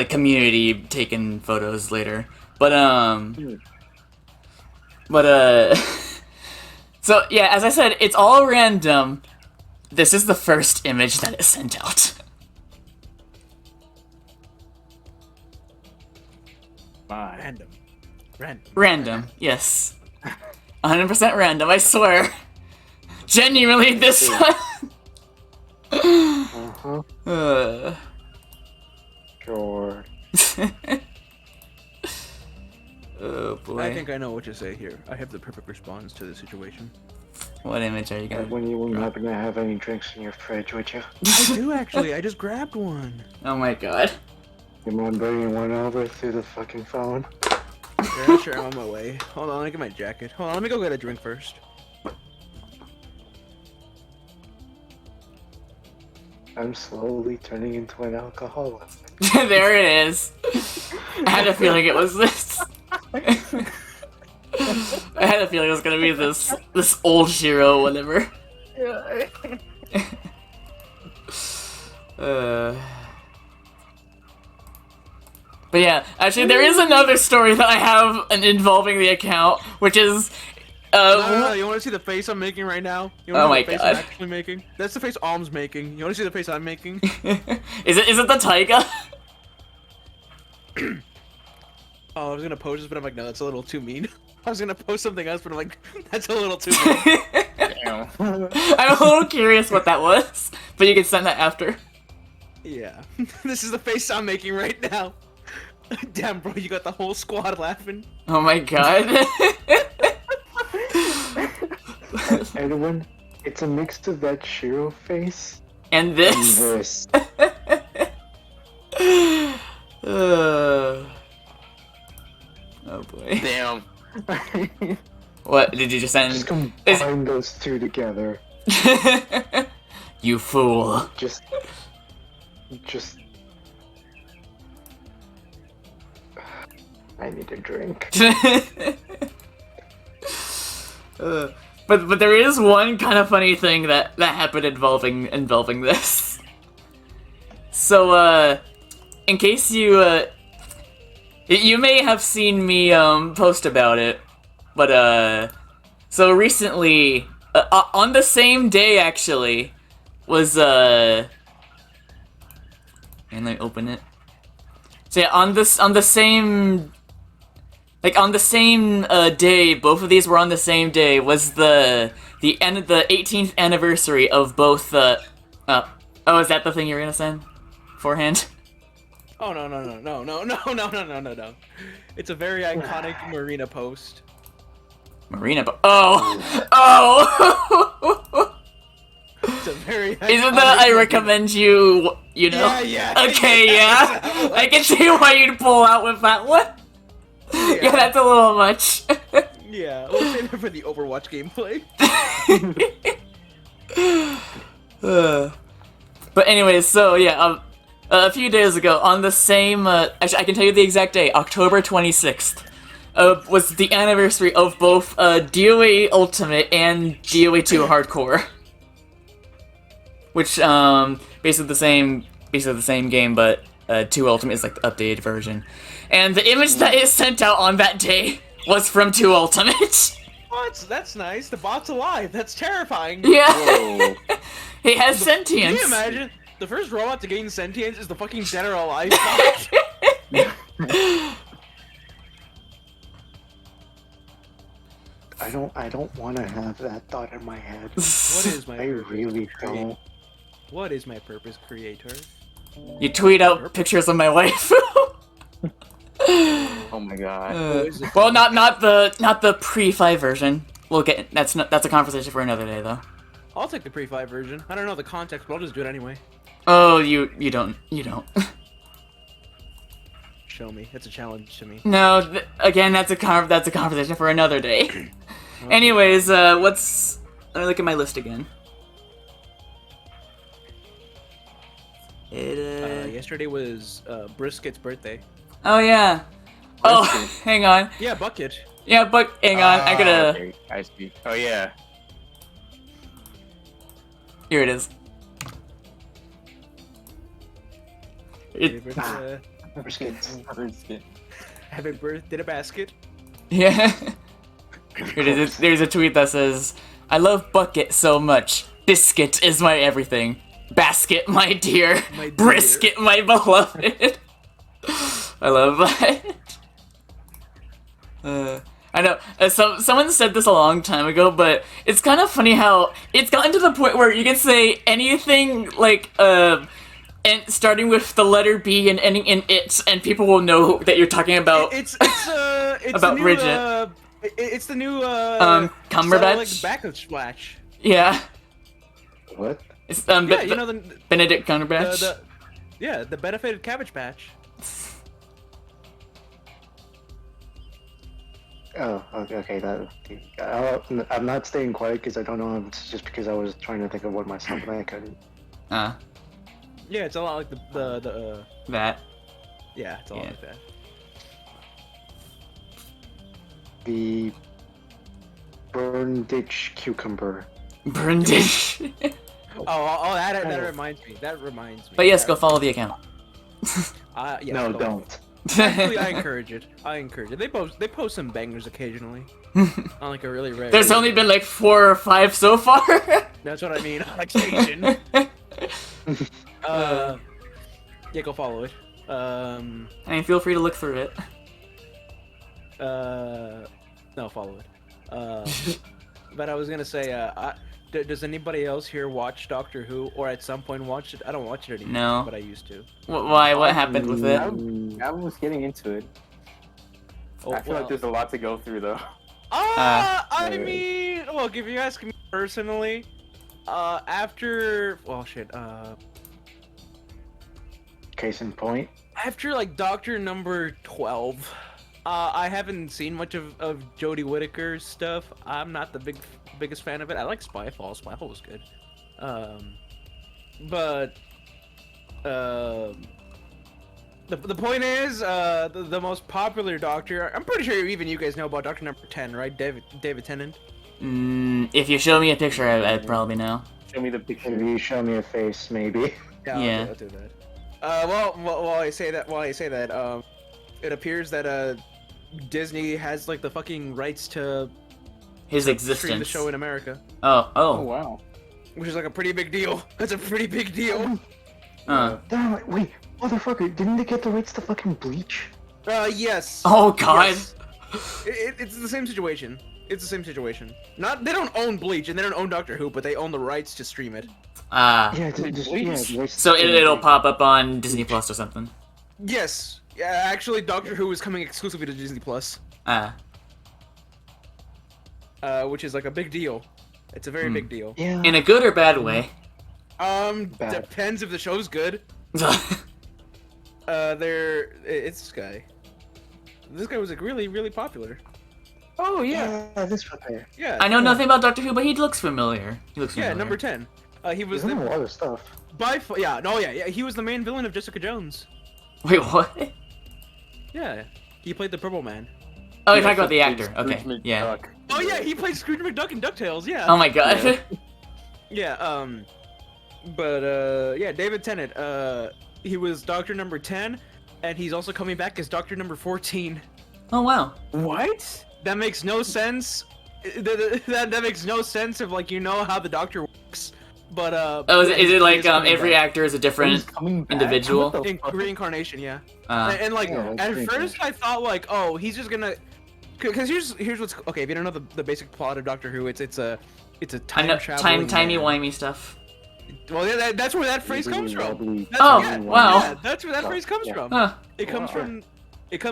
community taken photos later. But so yeah, as I said, it's all random. This is the first image that is sent out. Random, yes. 100% random, I swear. Genuinely, this one. Uh-huh. Sure. Oh boy. I think I know what to say here. I have the perfect response to the situation. What image are you gonna? When you were not gonna have any drinks in your fridge, would you? I do actually. I just grabbed one. Oh my god. You mind bringing one over through the fucking phone? Yeah, sure. I'm on my way. Hold on. Let me get my jacket. Hold on. Let me go get a drink first. I'm slowly turning into an alcoholic. There it is. I had a feeling it was this. I had a feeling it was gonna be this old Shiro, whatever. But yeah, actually, there is another story that I have involving the account, which is. No, you want to see the face I'm making right now? You Oh want to my see the face God. I'm actually making? That's the face Alm's making. You want to see the face I'm making? Is it the taiga? Oh, I was gonna post this, but I'm like, no, that's a little too mean. I was gonna post something else, but I'm like, that's a little too mean. Damn. I'm a little curious what that was, but you can send that after. Yeah, this is the face I'm making right now. Damn, bro, you got the whole squad laughing. Oh my god. Edwin, it's a mix of that Shiro face And and this. this. Oh boy. Damn. What did you just send? Just combine those two together. You fool. Just. I need a drink. But there is one kind of funny thing that happened involving this. So in case you may have seen me post about it, but so recently on the same day actually was and let me open it. So yeah, on the same day, both of these were on the same day, was the end of the 18th anniversary of both oh, is that the thing you were gonna send? Forehand? Oh no. It's a very iconic Marina post. Oh! It's a very Isn't that I recommend you know? Yeah. Okay, yeah. I can see why you'd pull out with that one. Yeah, that's a little much. Yeah, we'll save it for the Overwatch gameplay. But anyways, so yeah, a few days ago, on the same, actually I can tell you the exact day, October 26th, was the anniversary of both DOA Ultimate and DOA 2 Hardcore. Which, basically the same game, but 2 Ultimate is like the updated version. And the image that is sent out on that day was from 2 Ultimate. What? That's nice. The bot's alive. That's terrifying. Yeah. Whoa. He has Can sentience. you imagine? The first robot to gain sentience is the fucking dead or alive bot. I don't want to have that thought in my head. What is my I purpose, really create- don't. What is my purpose, creator? You tweet out pictures of my wife. Oh my god. Well, not the pre-5 version. We'll get that's a conversation for another day though. I'll take the pre-5 version. I don't know the context, but I'll just do it anyway. Oh, you don't. Show me. It's a challenge to me. No, again, that's a conversation for another day. Anyways, let me look at my list again. Yesterday was Brisket's birthday. Oh yeah. Oh, hang on. Yeah, Bucket. Yeah, but hang on. I gotta. Okay, I see. Oh yeah. Here it is. Happy birthday. Briskets. Happy birthday to Basket. Yeah. Here it is. There's a tweet that says, "I love Bucket so much. Biscuit is my everything. Basket, my dear. My dear. Brisket, my beloved." I love that. I know. Someone said this a long time ago, but it's kind of funny how it's gotten to the point where you can say anything like and starting with the letter B and ending in it, and people will know that you're talking about It's about the new, Bridget. It's the new Cumberbatch? backup splash. Yeah. What? It's Yeah, you know Benedict Cumberbatch. the benefited Cabbage Patch. Oh, okay. I'm not staying quiet because I don't know if it's just because I was trying to think of what myself and I couldn't. Yeah, it's a lot like the That. yeah, it's a lot Yeah. like that. The burn ditch cucumber. Brundage. Oh, that reminds me. That reminds me. But yes, go follow the account. Yeah, No, go. don't. Actually, I encourage it. They post some bangers occasionally. On like a really rare. There's only been like 4 or 5 so far. That's what I mean. On occasion. Yeah, go follow it. And feel free to look through it. No, follow it. But I was gonna say, does anybody else here watch Doctor Who, or at some point watch it? I don't watch it anymore, No. but I used to. Why? What happened with it? I was getting into it. Oh, I feel like there's a lot to go through though. I mean, look, if you ask me personally, Case in point. after like Doctor number 12, I haven't seen much of Jodie Whittaker's stuff. I'm not the biggest fan of it. I like Spyfall. Spyfall was good. But the point is, the most popular Doctor. I'm pretty sure even you guys know about Doctor number 10, right? David Tennant. If you show me a picture, I'd probably know. Show me the If picture. you show me a face, maybe. Yeah. I'll do that. While I say that, it appears that Disney has like the fucking rights to His stream existence. the show in America, Oh wow. which is like a pretty big deal. That's a pretty big deal. No, wait, motherfucker! Didn't they get the rights to fucking Bleach? Yes. Oh god. Yes. It's the same situation. It's the same situation. They don't own Bleach and they don't own Doctor Who, but they own the rights to stream it. Yeah, yeah. So it'll pop up on Disney Plus or something. Yes. Yeah, actually, Doctor Who is coming exclusively to Disney Plus, which is like a big deal. It's a very big deal. Yeah. In a good or bad way? Bad. Depends if the show's good. It's this guy. This guy was like really, really popular. Oh yeah, this right there. yeah. I know nothing about Doctor Who, but he looks familiar. He looks Yeah, familiar. number 10. He was He's in a the lot of stuff. yeah. He was the main villain of Jessica Jones. Wait, what? Yeah, he played the Purple Man. Oh, you're talking about the actor. Scrooge Okay, yeah. McDuck. Oh yeah, he played Scrooge McDuck in DuckTales. Yeah. Oh my god. Yeah. Yeah, David Tennant. He was Doctor Number 10, and he's also coming back as Doctor Number 14. Oh wow. What? That makes no sense. That makes no sense if like you know how the Doctor works. But Oh, is he it like coming every back. actor is a He's different coming back? individual? What the In fuck? reincarnation, yeah. Uh, And like Yeah, it's at pretty first cool. I thought like, oh, he's just gonna, because here's what's okay. If you don't know the basic plot of Doctor Who, it's a I time know traveling timey man. wimey stuff. Well, yeah, that's where that phrase comes from. That's, Oh, yeah, wow. yeah, that's where that phrase comes Yeah. from. Huh. It comes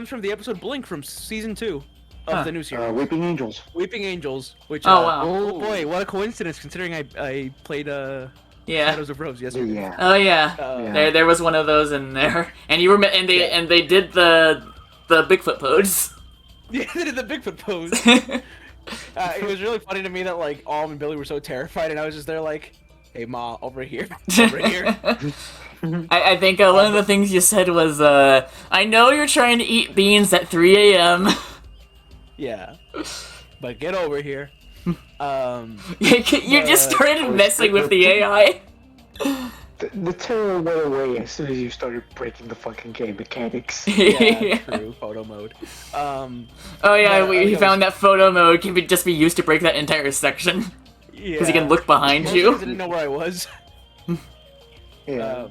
from the episode Blink from season 2 of Huh. the new series. Weeping Angels. Weeping Angels, which Oh, wow. oh boy, what a coincidence considering I played Yeah. Shadows of Rose yesterday. Yeah. Oh yeah. Yeah. There was one of those in there, and you were and they did the Bigfoot pose. Yeah, they did the Bigfoot pose. It was really funny to me that like Alm and Billy were so terrified, and I was just there like, "Hey, Ma, over here, over here." I think one of the things you said was, I know you're trying to eat beans at 3 a.m. Yeah, but get over here. You just started messing with the AI. The terror went away as soon as you started breaking the fucking game mechanics. Yeah, true. Photo mode. Oh yeah, But, he found that photo mode can just be used to break that entire section. Yeah. Because he can look behind Mostly you. 'cause I didn't know where I was. Yeah.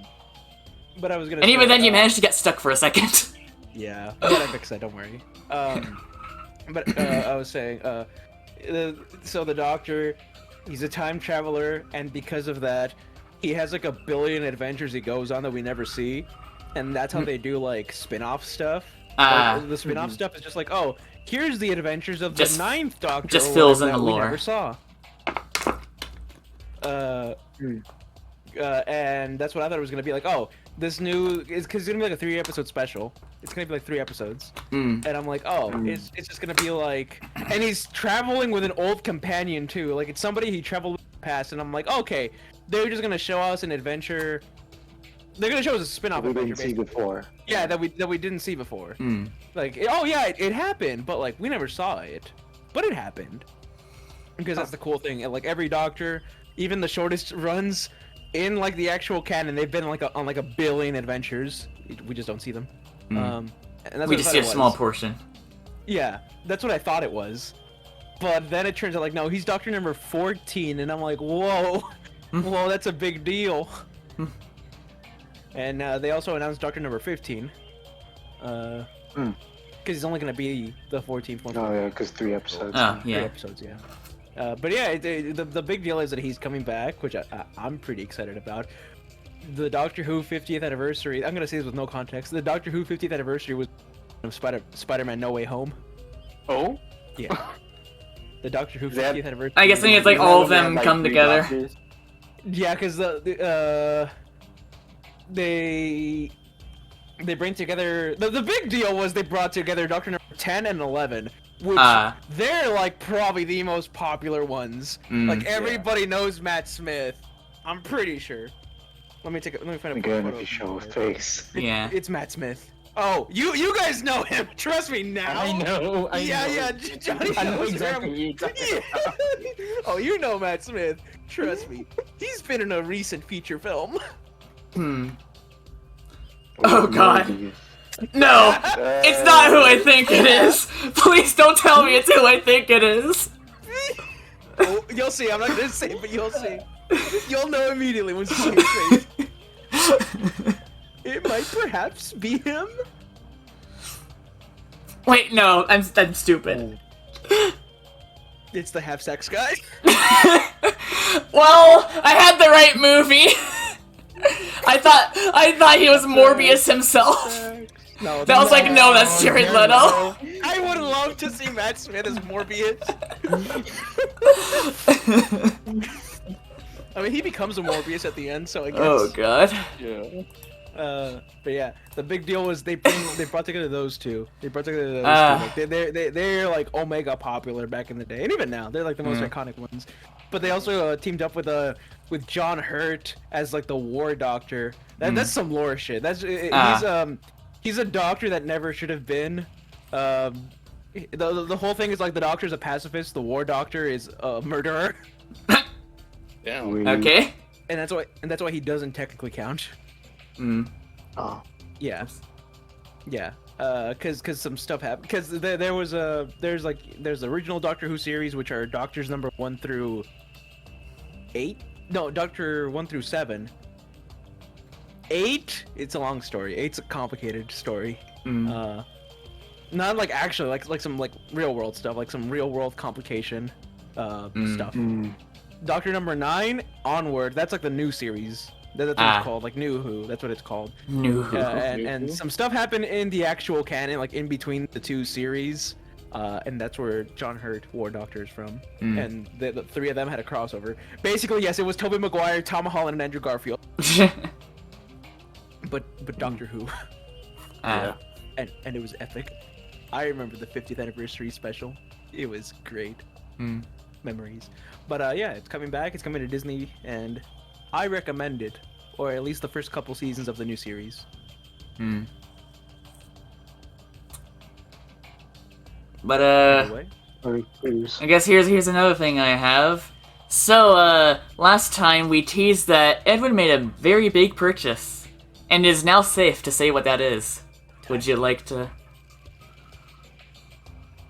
But I was gonna. And even say, then you managed to get stuck for a second. Yeah, I gotta fix that. Don't worry. But I was saying, so the Doctor, he's a time traveler, and because of that, he has like a billion adventures he goes on that we never see, and that's how they do like spin-off stuff. Like, the spin-off stuff is just like, oh, here's the adventures of Just- the Ninth Doctor. just or fills whatever in the that lore. We never saw. And that's what I thought it was gonna be like. Oh, this new is because it's gonna be like a 3-episode special. It's gonna be like 3 episodes, and I'm like, oh, it's just gonna be like, and he's traveling with an old companion too. Like it's somebody he traveled with in the past, and I'm like, okay, they're just gonna show us an adventure. They're gonna show us a spin-off we adventure. didn't see basically. before. Yeah, that we didn't see before. Hmm. Like, oh yeah, it happened, but like we never saw it, but it happened. Because that's the cool thing. And like every Doctor, even the shortest runs in like the actual canon, they've been like on like a billion adventures. We just don't see them. And that's We what I just thought see a it small was. portion. Yeah, that's what I thought it was. But then it turns out like no, he's Doctor number 14, and I'm like, whoa, whoa, that's a big deal. And they also announced Doctor number 15. Because he's only gonna be the 14th one. Oh yeah, because 3 episodes. Oh, 3 yeah. episodes, yeah. But yeah, the big deal is that he's coming back, which I'm pretty excited about. The Doctor Who 50th anniversary. I'm gonna say this with no context. The Doctor Who 50th anniversary was of Spider-Man No Way Home. Oh? Yeah. The Doctor Who That- 50th anniversary. I guess it's like all of them come together. Yeah, because they bring together the big deal was they brought together Doctor number 10 and 11, which they're like probably the most popular ones. Like everybody knows Matt Smith. I'm pretty sure. Let me find a Again, photo if you of show a him. face. Yeah. It's Matt Smith. Oh, you guys know him. Trust me now. I know. Yeah, Johnny I know knows exactly him. who you're talking Yeah. Oh, you know Matt Smith. Trust me. He's been in a recent feature film. Oh god. No! It's not who I think it is! Please don't tell me it's who I think it is! Oh, you'll see. I'm not gonna say it, but you'll see. You'll know immediately when you see his face. It might perhaps be him. Wait, no, I'm stupid. It's the half sex guy. Well, I had the right movie. I thought he was Morbius himself. No, That was like, no, that's Jared Leto. I would love to see Matt Smith as Morbius. I mean, he becomes a Morbius at the end, so I guess. Oh god. Yeah. But yeah, the big deal was they brought together those two. They brought together those two. Like, they're like omega popular back in the day, and even now they're like the most iconic ones. But they also teamed up with John Hurt as like the war doctor. That's some lore shit. He's a doctor that never should have been. The whole thing is like the doctor's a pacifist, the war doctor is a murderer. Damn. Okay. And that's why he doesn't technically count. Oh. Yeah. Yeah. Cause some stuff happened. Cause there's the original Doctor Who series, which are Doctors number 1 through 8. No, Doctor 1 through 7. 8. It's a long story. 8's a complicated story. Not like actually like some like real world stuff, like some real world complication stuff. Doctor number 9 onward. That's like the new series. That's what it's called, like New Who. That's what it's called. New Who. And some stuff happened in the actual canon, like in between the two series, and that's where John Hurt, War Doctor, is from. And the three of them had a crossover. Basically, yes, it was Tobey Maguire, Tom Holland, and Andrew Garfield. but Doctor Who. Yeah. And it was epic. I remember the 50th anniversary special. It was great. Memories. But yeah, it's coming back. It's coming to Disney, and I recommend it, or at least the first couple seasons of the new series. But Anyway. I guess here's another thing I have. So last time we teased that Edwin made a very big purchase, and is now safe to say what that is. Would you like to?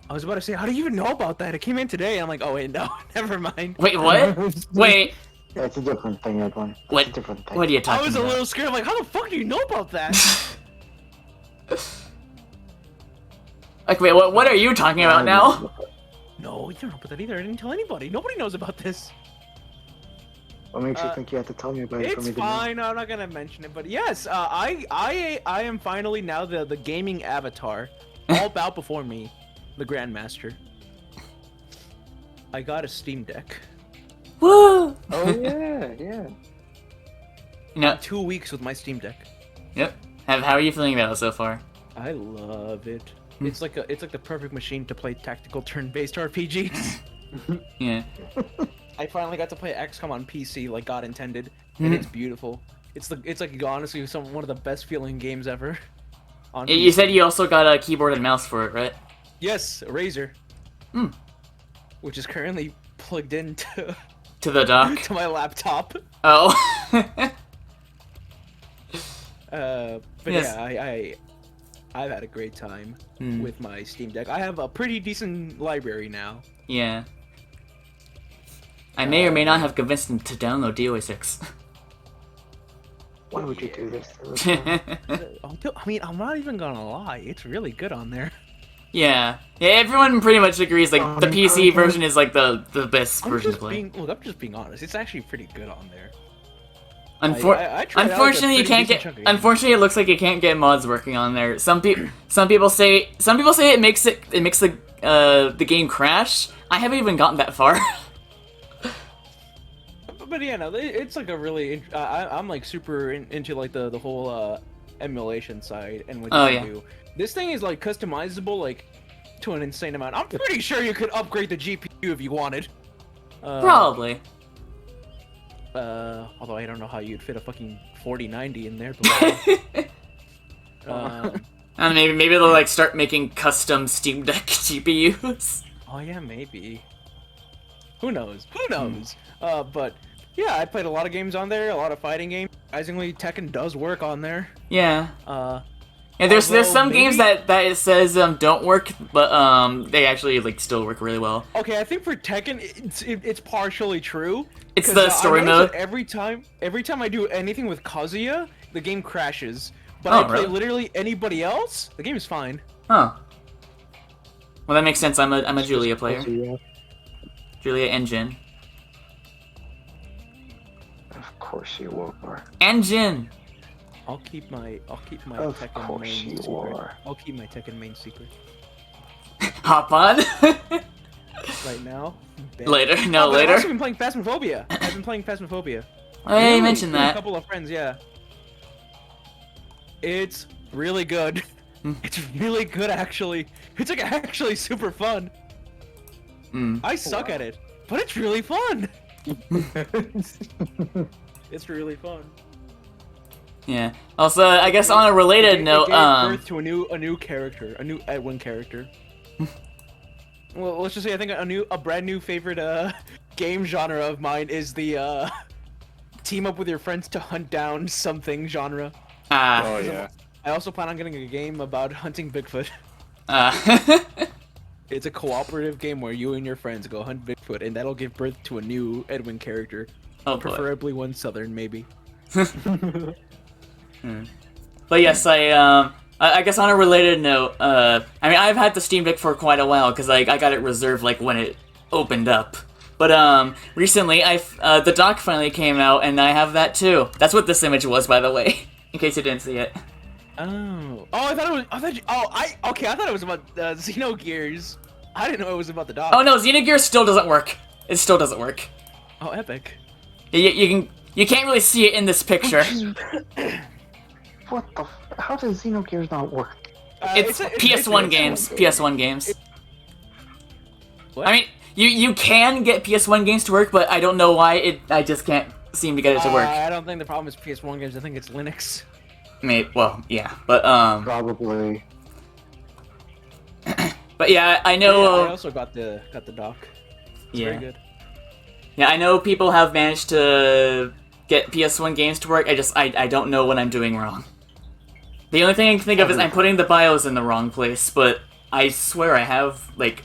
I was about to say, how do you even know about that? It came in today. I'm like, oh wait, no, never mind. Wait, what? Wait. That's a different thing, Edwin. What? It's a different thing. What are you I talking was a about? little scared. I'm like, how the fuck do you know about that? Like, wait, what are you talking about now? No, you don't know about that either. I didn't tell anybody. Nobody knows about this. What makes you think you have to tell me about it for It's me to know? fine. I'm not gonna mention it. But yes, I am finally now the gaming avatar, all bow before me, the Grandmaster. I got a Steam Deck. Woo! Oh yeah, yeah. No. 2 weeks with my Steam Deck. Yep. How are you feeling about it so far? I love it. It's like the perfect machine to play tactical turn-based RPGs. Yeah. I finally got to play XCOM on PC like God intended, and it's beautiful. It's like honestly one of the best feeling games ever. On You PC. said you also got a keyboard and mouse for it, right? Yes, a Razer. Which is currently plugged into To the dock. to my laptop. Oh. But Yes. yeah, I've had a great time with my Steam Deck. I have a pretty decent library now. Yeah. I may or may not have convinced him to download DOA 6. Why would you do this to us? I mean, I'm not even gonna lie, it's really good on there. Yeah. Yeah, everyone pretty much agrees, like, the PC version is, like, the best version to play. I'm just being honest. It's actually pretty good on there. I tried out, like, a Unfortunately, you pretty can't decent get. chunk of games. Unfortunately, it looks like you can't get mods working on there. Some people say it makes the game crash. I haven't even gotten that far. But yeah, no, it's like a really. I'm like super into like the whole emulation side and what you can do. This thing is like customizable like to an insane amount. I'm pretty sure you could upgrade the GPU if you wanted. Probably. Although I don't know how you'd fit a fucking 4090 in there. But, And maybe they'll like start making custom Steam Deck GPUs. oh yeah, maybe. Who knows? Who knows? But yeah, I played a lot of games on there, a lot of fighting games. Surprisingly, Tekken does work on there. Yeah. Yeah, there's some games that it says don't work, but they actually like still work really well. Okay, I think for Tekken, it's partially true. It's the story I notice mode. that every time I do anything with Kazuya, the game crashes. But Oh, I play really? literally anybody else, the game is fine. Huh. Well, that makes sense. I'm a Julia player. Julia and Jin. Of course you were. And Jin. I'll keep my Of Tekken course main you secret. are. I'll keep my Tekken main secret. Hop on. Right now. Bet. Later. No, Oh, but I've later. also been playing Phasmophobia. I've been playing Phasmophobia. Oh, yeah, you mentioned With a that. couple of friends, yeah. It's really good. It's really good, actually. It's like actually super fun. I suck at it, but it's really fun. It's really fun. Yeah. Also, I guess on a related note, it gave birth to a new character, a new Edwin character. Well, let's just say I think a brand new favorite game genre of mine is the team up with your friends to hunt down something genre. Oh yeah. I also plan on getting a game about hunting Bigfoot. It's a cooperative game where you and your friends go hunt Bigfoot, and that'll give birth to a new Edwin character. Oh boy. Preferably one southern, maybe. But yes, I guess on a related note, I mean, I've had the Steam Deck for quite a while because I got it reserved like when it opened up. But recently, the dock finally came out, and I have that too. That's what this image was, by the way, in case you didn't see it. Oh, I thought it was. I thought it was about Xenogears. I didn't know it was about the dock. Oh no, Xenogears still doesn't work. It still doesn't work. Oh, epic. You can't really see it in this picture. What the? How does Xenogears not work? It's PS1 games. PS1 games. What? I mean, you can get PS1 games to work, but I don't know why I just can't seem to get it to work. I don't think the problem is PS1 games. I think it's Linux. Maybe, well, yeah, but Probably. but yeah, I know. I also got the dock. It's very good. Yeah, I know people have managed to get PS1 games to work. I don't know what I'm doing wrong. The only thing I can think of is I'm putting the BIOS in the wrong place, but I swear I have like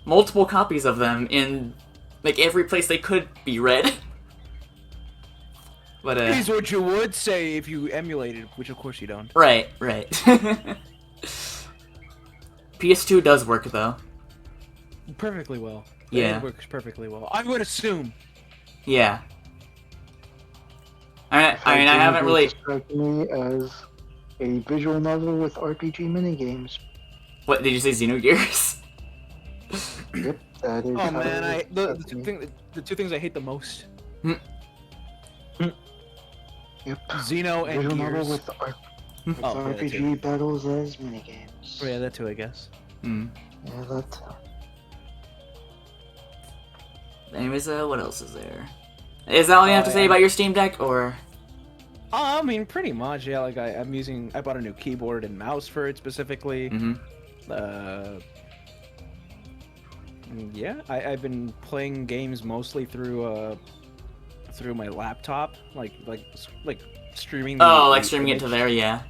multiple copies of them in like every place they could be read. But Here's what you would say if you emulated, which of course you don't. right. PS2 does work though. Perfectly well. Yeah. It works perfectly well. I would assume. Yeah. I mean, I haven't really. Described me as a visual novel with RPG minigames. What did you say? Xenogears? Yep, that is. Oh how man, it the described me. two things I hate the most. Yep. Xeno and Visual Gears. novel with Oh, yeah, that too. RPG battles as minigames. Oh, yeah, that too, I guess. Yeah, that. Anyways, what else is there? Is that all you have to say about your Steam Deck, or? I mean, pretty much. Yeah, like I bought a new keyboard and mouse for it specifically. Yeah, I've been playing games mostly through my laptop, like streaming. Streaming it to there, yeah.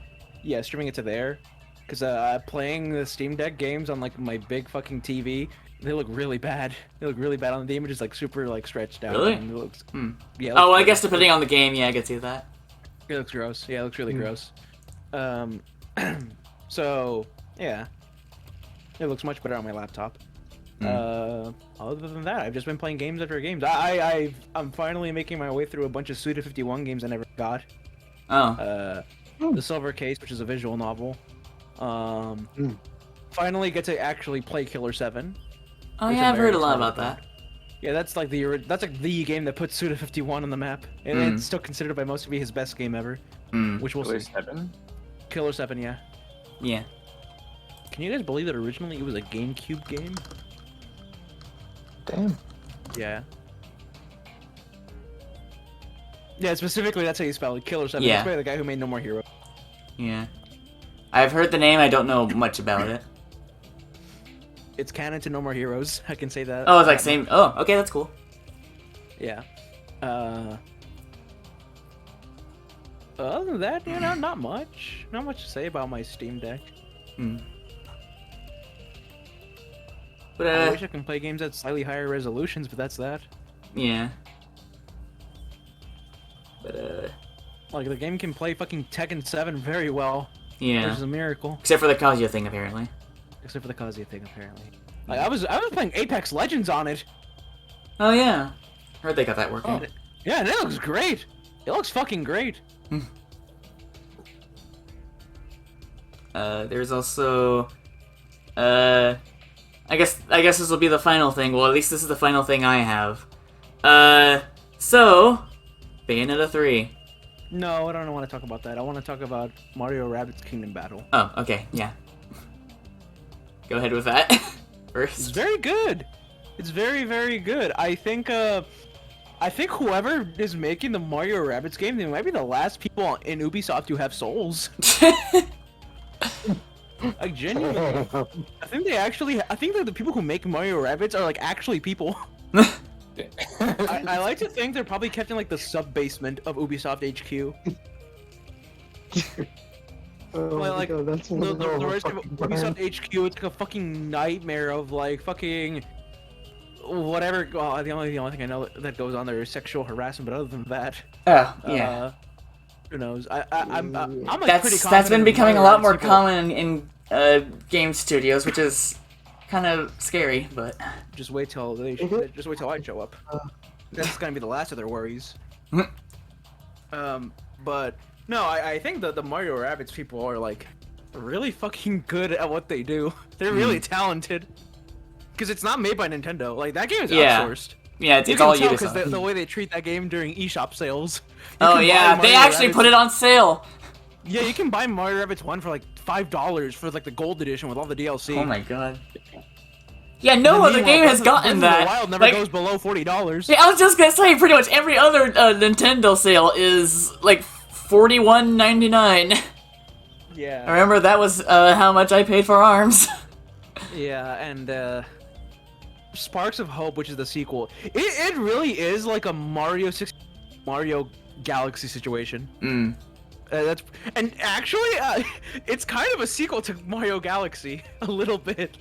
Yeah, streaming it to there, because playing the Steam Deck games on like my big fucking TV, they look really bad. They look really bad on the image is like super like stretched out. Really? And it looks, Yeah. It Oh, well, I looks guess depending on the game, yeah, I could see that. It looks gross. Yeah, it looks really gross. So yeah, it looks much better on my laptop. Other than that, I've just been playing games after games. I'm finally making my way through a bunch of Suda 51 games I never got. Oh. The Silver Case, which is a visual novel. Finally get to actually play Killer 7. Oh which yeah, I'm I've heard a very lot excited about that. Yeah, that's like the game that puts Suda 51 on the map, and it's still considered by most to be his best game ever. Which we'll see. 7? Killer 7, yeah. Yeah. Can you guys believe that originally it was a GameCube game? Damn. Yeah. Yeah, specifically that's how you spell it, Killer 7. Yeah. That's by the guy who made No More Hero. Yeah. I've heard the name, I don't know much about it. It's canon to No More Heroes, I can say that. Oh, it's like same. Oh, okay, that's cool. Yeah. Other than that, you know, not much. Not much to say about my Steam Deck. But I wish I can play games at slightly higher resolutions, but that's that. yeah. But Like, the game can play fucking Tekken 7 very well. yeah. Which is a miracle. Except for the Kazuya thing, apparently. Except for the Kazuya thing, apparently. Like, I was playing Apex Legends on it. Oh yeah. Heard they got that working. Yeah, and it looks great. It looks fucking great. There's also, I guess this will be the final thing. Well, at least this is the final thing I have. So, Bayonetta 3. No, I don't want to talk about that. I want to talk about Mario Rabbids Kingdom Battle. Oh, okay, yeah. Go ahead with that It's first. very good. It's very, very good. I think whoever is making the Mario Rabbids game, they might be the last people in Ubisoft who have souls. Like genuinely, I think that the people who make Mario Rabbids are like actually people. I like to think they're probably kept in like the sub basement of Ubisoft HQ. Oh my Like God, that's the rest of Ubisoft HQ, it's like a fucking nightmare of like fucking whatever. Well, the only thing I know that goes on there is sexual harassment. But other than that, Oh, yeah. who knows? I'm like pretty That's confident been in becoming a Mario lot Rabbids more people. common in game studios, which is kind of scary, but Just wait till I show up. That's gonna be the last of their worries. But no, I think that the Mario Rabbids people are like really fucking good at what they do. They're really talented. Because it's not made by Nintendo. Like that game is Yeah. outsourced. yeah, it's You all can tell Ubisoft. because the way they treat that game during eShop sales. You Oh can buy yeah, they Mario actually Rabbids- put it on sale. Yeah, you can buy Mario Rabbids 1 for like $5 for like the gold edition with all the DLC. Oh my god. Yeah, no other game has gotten Breath of that. the Wild never Like, goes below $40. yeah, I was just gonna say, pretty much every other Nintendo sale is like $41.99. I Yeah. remember that was how much I paid for ARMS. Yeah, and Sparks of Hope, which is the sequel, it really is like a Mario Galaxy situation. Mm. And actually, it's kind of a sequel to Mario Galaxy a little bit.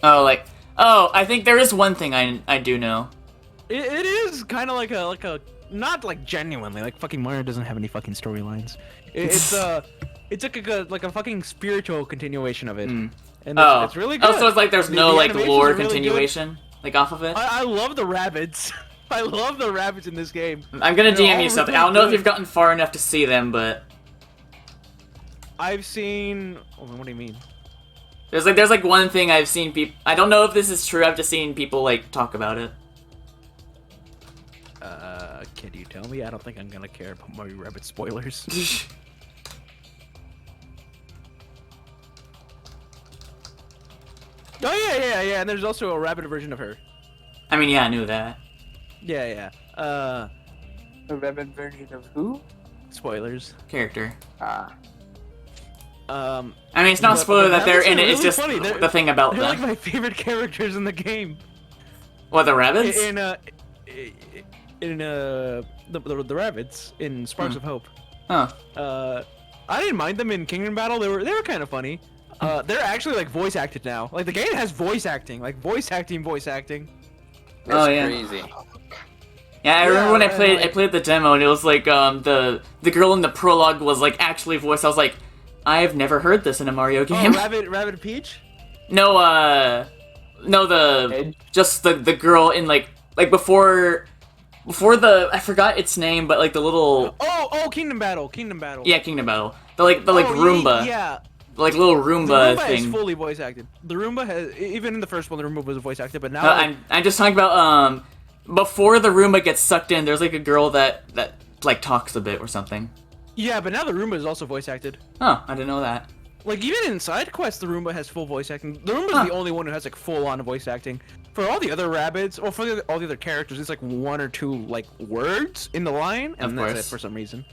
Oh, I think there is one thing I do know. It is kind of like a not like genuinely like fucking Mario doesn't have any fucking storylines. It's like a fucking spiritual continuation of it. Mm. And it's really good. Oh, so it's like there's no The like animations lore are really good. continuation like off of it. I love the rabbits. I love the rabbits in this game. I'm gonna They're DM all you something. really I don't know if good. you've gotten far enough to see them, but I've seen. Oh, what do you mean? there's like one thing I've seen people. I don't know if this is true. I've just seen people like talk about it. Can you tell me? I don't think I'm gonna care about Mario Rabbit spoilers. Oh yeah. And there's also a rabbit version of her. I mean, yeah, I knew that. Yeah. A rabbit version of who? Spoilers. Character. Ah. I mean, it's not But spoiler the that they're rabbits in are it. It's really just funny. They're- the thing about They're them. like my favorite characters in the game. What, the rabbits? In the rabbits in Sparks of Hope. Huh. I didn't mind them in Kingdom Battle. They were kind of funny. They're actually like voice acted now. Like the game has voice acting, like voice acting. That's Oh, yeah. crazy. Yeah, I remember when I and, played like- I played the demo and it was like the girl in the prologue was like actually voiced. I was like, I've never heard this in a Mario Oh, game. Rabbit Peach. No, the Edge? just the girl in like before the I forgot its name, but like the little Oh, Kingdom Battle. yeah Kingdom Battle. The like Roomba, Yeah. like little The Roomba Roomba thing. is fully voice acted. The Roomba has even in the first one, the Roomba was voice acted, but now like, I'm just talking about before the Roomba gets sucked in. There's like a girl that like talks a bit or something. yeah, but now the Roomba is also voice acted. Oh, I didn't know that. Like even in side quests, the Roomba has full voice acting. The Roomba's Huh. the only one who has like full on voice acting. For all the other rabbits, or for all the other characters, it's like one or two like words in the line, and Of that's course. it for some reason,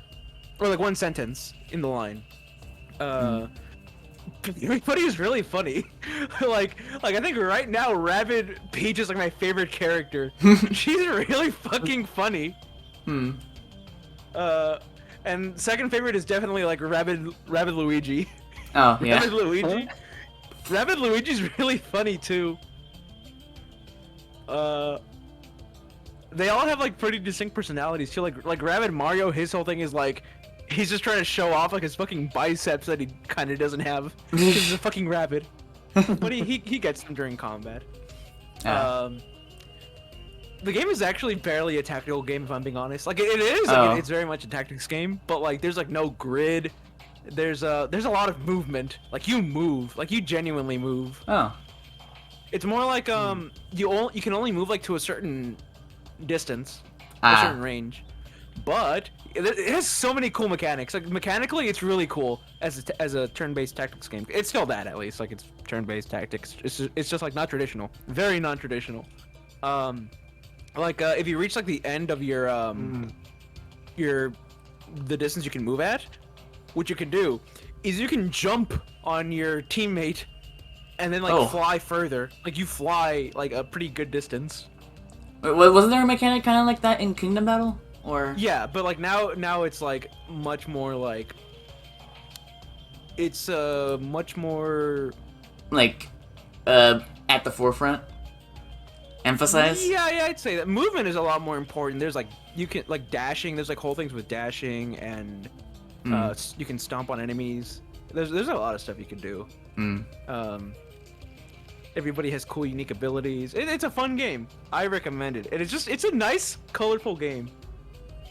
or like one sentence in the line. Everybody is really funny. like I think right now, Rabbit Peach is like my favorite character. She's really fucking funny. Hmm. And second favorite is definitely like Rabbit Luigi. Oh yeah. Rabbit Luigi. Rabbit Luigi's really funny too. They all have like pretty distinct personalities too. Like Rabbit Mario, his whole thing is like he's just trying to show off like his fucking biceps that he kind of doesn't have. 'Cause he's a fucking rabbit. But he gets them during combat. Oh. The game is actually barely a tactical game if I'm being honest. Like it is. Oh. Like, it's very much a tactics game, but like there's like no grid. There's a lot of movement. Like you move. Like you genuinely move. Oh. It's more like you can only move like to a certain distance, a Ah. certain range. but it has so many cool mechanics. Like mechanically, it's really cool as a turn-based tactics game. It's still that at least. Like it's turn-based tactics. It's just like not traditional. Very non-traditional. If you reach like the end of the distance you can move at, what you can do is you can jump on your teammate and then like fly further. Like you fly like a pretty good distance. Wait, wasn't there a mechanic kind of like that in Kingdom Battle? Or yeah, but like now it's like much more like it's much more like at the forefront. Emphasize? Yeah, I'd say that movement is a lot more important. There's like you can like dashing. There's like whole things with dashing and you can stomp on enemies. There's a lot of stuff you can do. Everybody has cool, unique abilities. It's a fun game. I recommend it. And it's a nice, colorful game.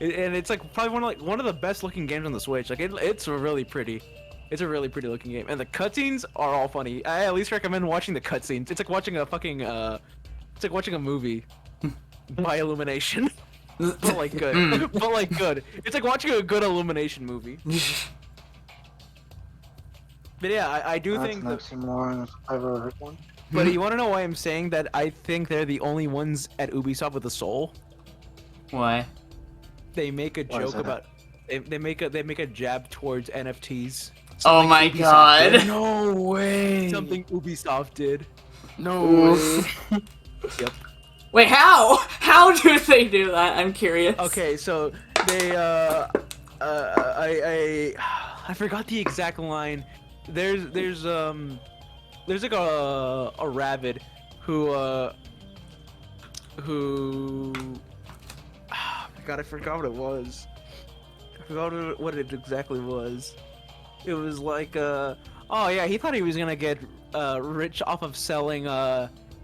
And it's like probably one of the best looking games on the Switch. Like it's really pretty. It's a really pretty looking game. And the cutscenes are all funny. I at least recommend watching the cutscenes. It's like watching a fucking it's like watching a movie by Illumination. But like good. But like good. It's like watching a good Illumination movie. But yeah, I do think that's an oxymoron if I've ever heard one. But you want to know why I'm saying that I think they're the only ones at Ubisoft with a soul? Why? They make a Why is joke that? about they make a jab towards NFTs. Oh my Ubisoft god. did. No way. Something Ubisoft did. No way. Yep. Wait, how? How do they do that? I'm curious. Okay, so they I forgot the exact line. There's like a rabbit who God, I forgot what it was. I forgot what it exactly was. It was like oh yeah, he thought he was gonna get rich off of selling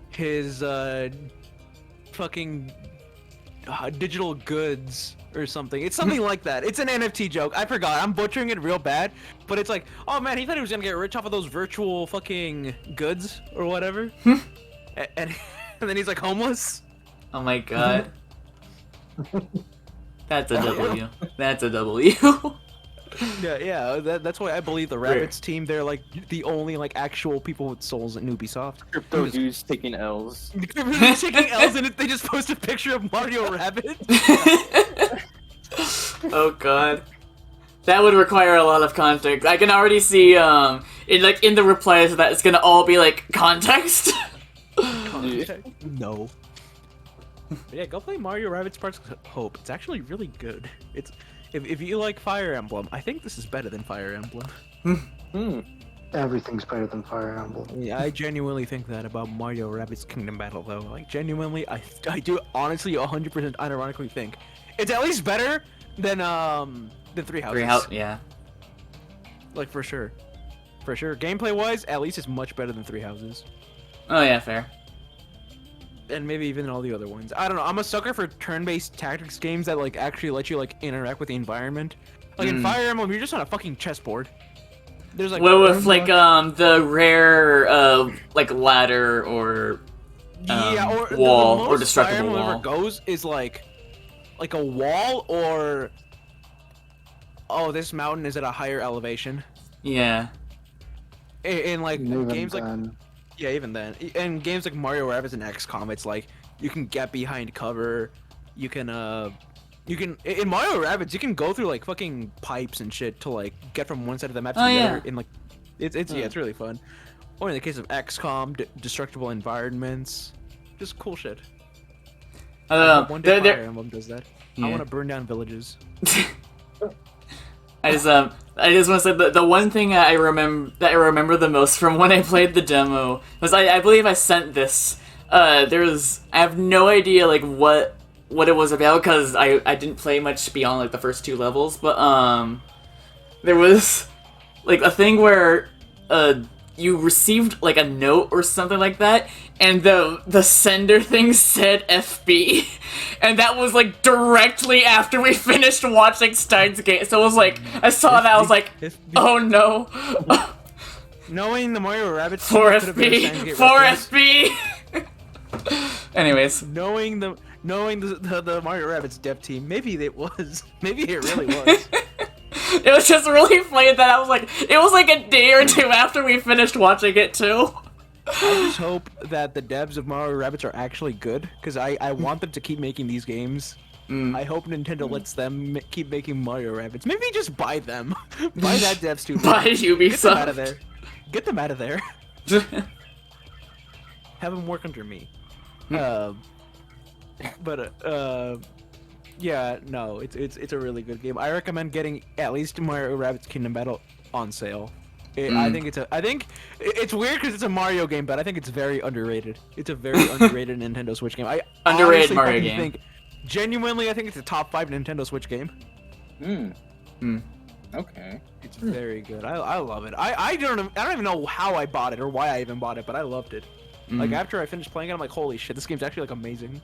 his fucking digital goods or something. It's something like that. It's an NFT joke. I forgot. I'm butchering it real bad, but it's like, oh man, he thought he was gonna get rich off of those virtual fucking goods or whatever. and then he's like homeless. Oh my god. That's a W. That's a W. Yeah. That's why I believe the Rabbits team. They're like the only like actual people with souls at Ubisoft. Crypto dudes taking L's. They're taking L's and they just post a picture of Mario Rabbit. Oh god. That would require a lot of context. I can already see in the replies to that it's gonna all be like context. No. But yeah, go play Mario Rabbids Sparks of Hope. It's actually really good. It's if you like Fire Emblem, I think this is better than Fire Emblem. Everything's better than Fire Emblem. Yeah, I genuinely think that about Mario Rabbids Kingdom Battle though. Like genuinely, I do honestly 100% unironically think it's at least better than Three Houses. Yeah. Like for sure. For sure. Gameplay wise, at least it's much better than Three Houses. Oh yeah, fair. And maybe even all the other ones. I don't know. I'm a sucker for turn-based tactics games that like actually let you like interact with the environment. Like in Fire Emblem, you're just on a fucking chessboard. There's like with like the rare like ladder or or wall the or most destructible Fire Emblem wall. ever goes is like a wall or this mountain is at a higher elevation. Yeah. In like Even games like then. yeah, even then. In games like Mario Rabbids and XCOM, it's like you can get behind cover. You can in Mario Rabbids you can go through like fucking pipes and shit to like get from one side of the map to the other. In like it's really fun. Or in the case of XCOM, destructible environments, just cool shit. One day Fire Emblem does that. Yeah. I want to burn down villages. I just want to say the one thing I remember the most from when I played the demo was I believe I sent this. I have no idea like what it was about because I didn't play much beyond like the first 2 levels, but there was like a thing where you received like a note or something like that, and the sender thing said FB, and that was like directly after we finished watching Steins Gate. So it was like I saw that I was like, oh no. Knowing the Mario Rabbids 4FB. 4FB. Anyways, knowing knowing the Mario Rabbids dev team, maybe it was. Maybe it really was. It was just really funny that I was like, it was like a day or two after we finished watching it too. I just hope that the devs of Mario Rabbids are actually good, because I want them to keep making these games. I hope Nintendo lets them keep making Mario Rabbids. Maybe just buy them. Buy that dev studio. By Get them Ubisoft. out of there. Get them out of there. Have them work under me. Yeah, no, it's a really good game. I recommend getting at least Mario Rabbids Kingdom Battle on sale. I think it's weird because it's a Mario game, but I think it's very underrated. It's a very underrated Nintendo Switch game. I Underrated honestly Mario fucking game. Genuinely, I think it's a top 5 Nintendo Switch game. Okay. It's very good. I love it. I don't even know how I bought it or why I even bought it, but I loved it. Like after I finished playing it, I'm like, holy shit, this game's actually like amazing.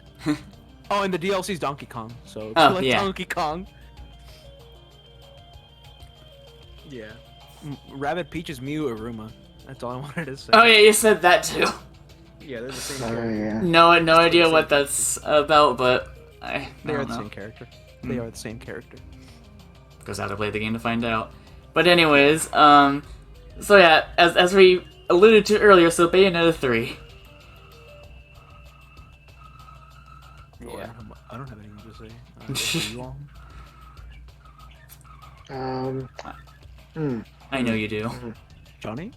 Oh, and the DLC's Donkey Kong, so if you like Donkey Kong. Yeah. Rabbit Peach's Mew Aruma. That's all I wanted to say. Oh yeah, you said that too. Yeah, they're the same Oh character. yeah. No idea what that's about, but I They are don't the know. same character. They are the same character. Goes out to play the game to find out. But anyways, so yeah, as we alluded to earlier, so Bayonetta 3. Yeah. I don't have anything to say. You all? I know you do. Johnny?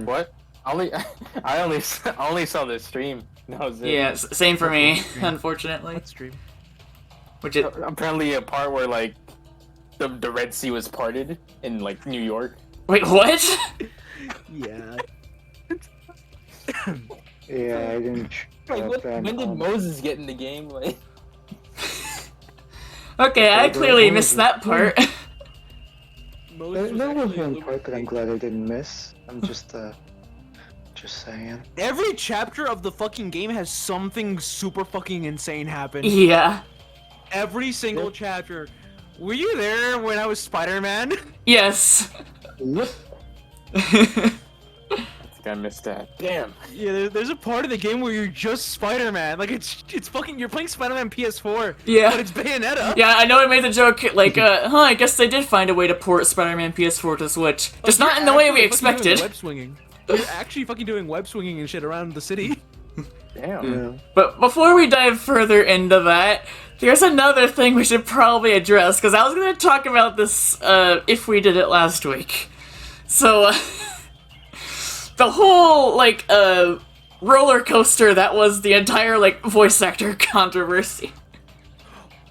What? I only saw the stream. That was it. Yeah, same for me, unfortunately. What stream? Which is Apparently a part where like the Red Sea was parted in like New York. wait, what? Yeah. Yeah, I didn't. Like when did Moses get in the game? Like Okay, I clearly missed that part. There was one part that I'm glad I didn't miss. I'm just saying. Every chapter of the fucking game has something super fucking insane happen. Yeah. Every single chapter. Were you there when I was Spider-Man? Yes. Yep. I think I missed that. Damn. Yeah, there's a part of the game where you're just Spider-Man. Like it's fucking you're playing Spider-Man PS4. Yeah. But it's Bayonetta. Yeah, I know I made the joke, like, I guess they did find a way to port Spider-Man PS4 to Switch. Just not in the way we expected. Web swinging. You're actually fucking doing web swinging and shit around the city. Damn. Yeah. But before we dive further into that, there's another thing we should probably address, because I was going to talk about this, if we did it last week. So, the whole, like, roller coaster that was the entire, like, voice actor controversy.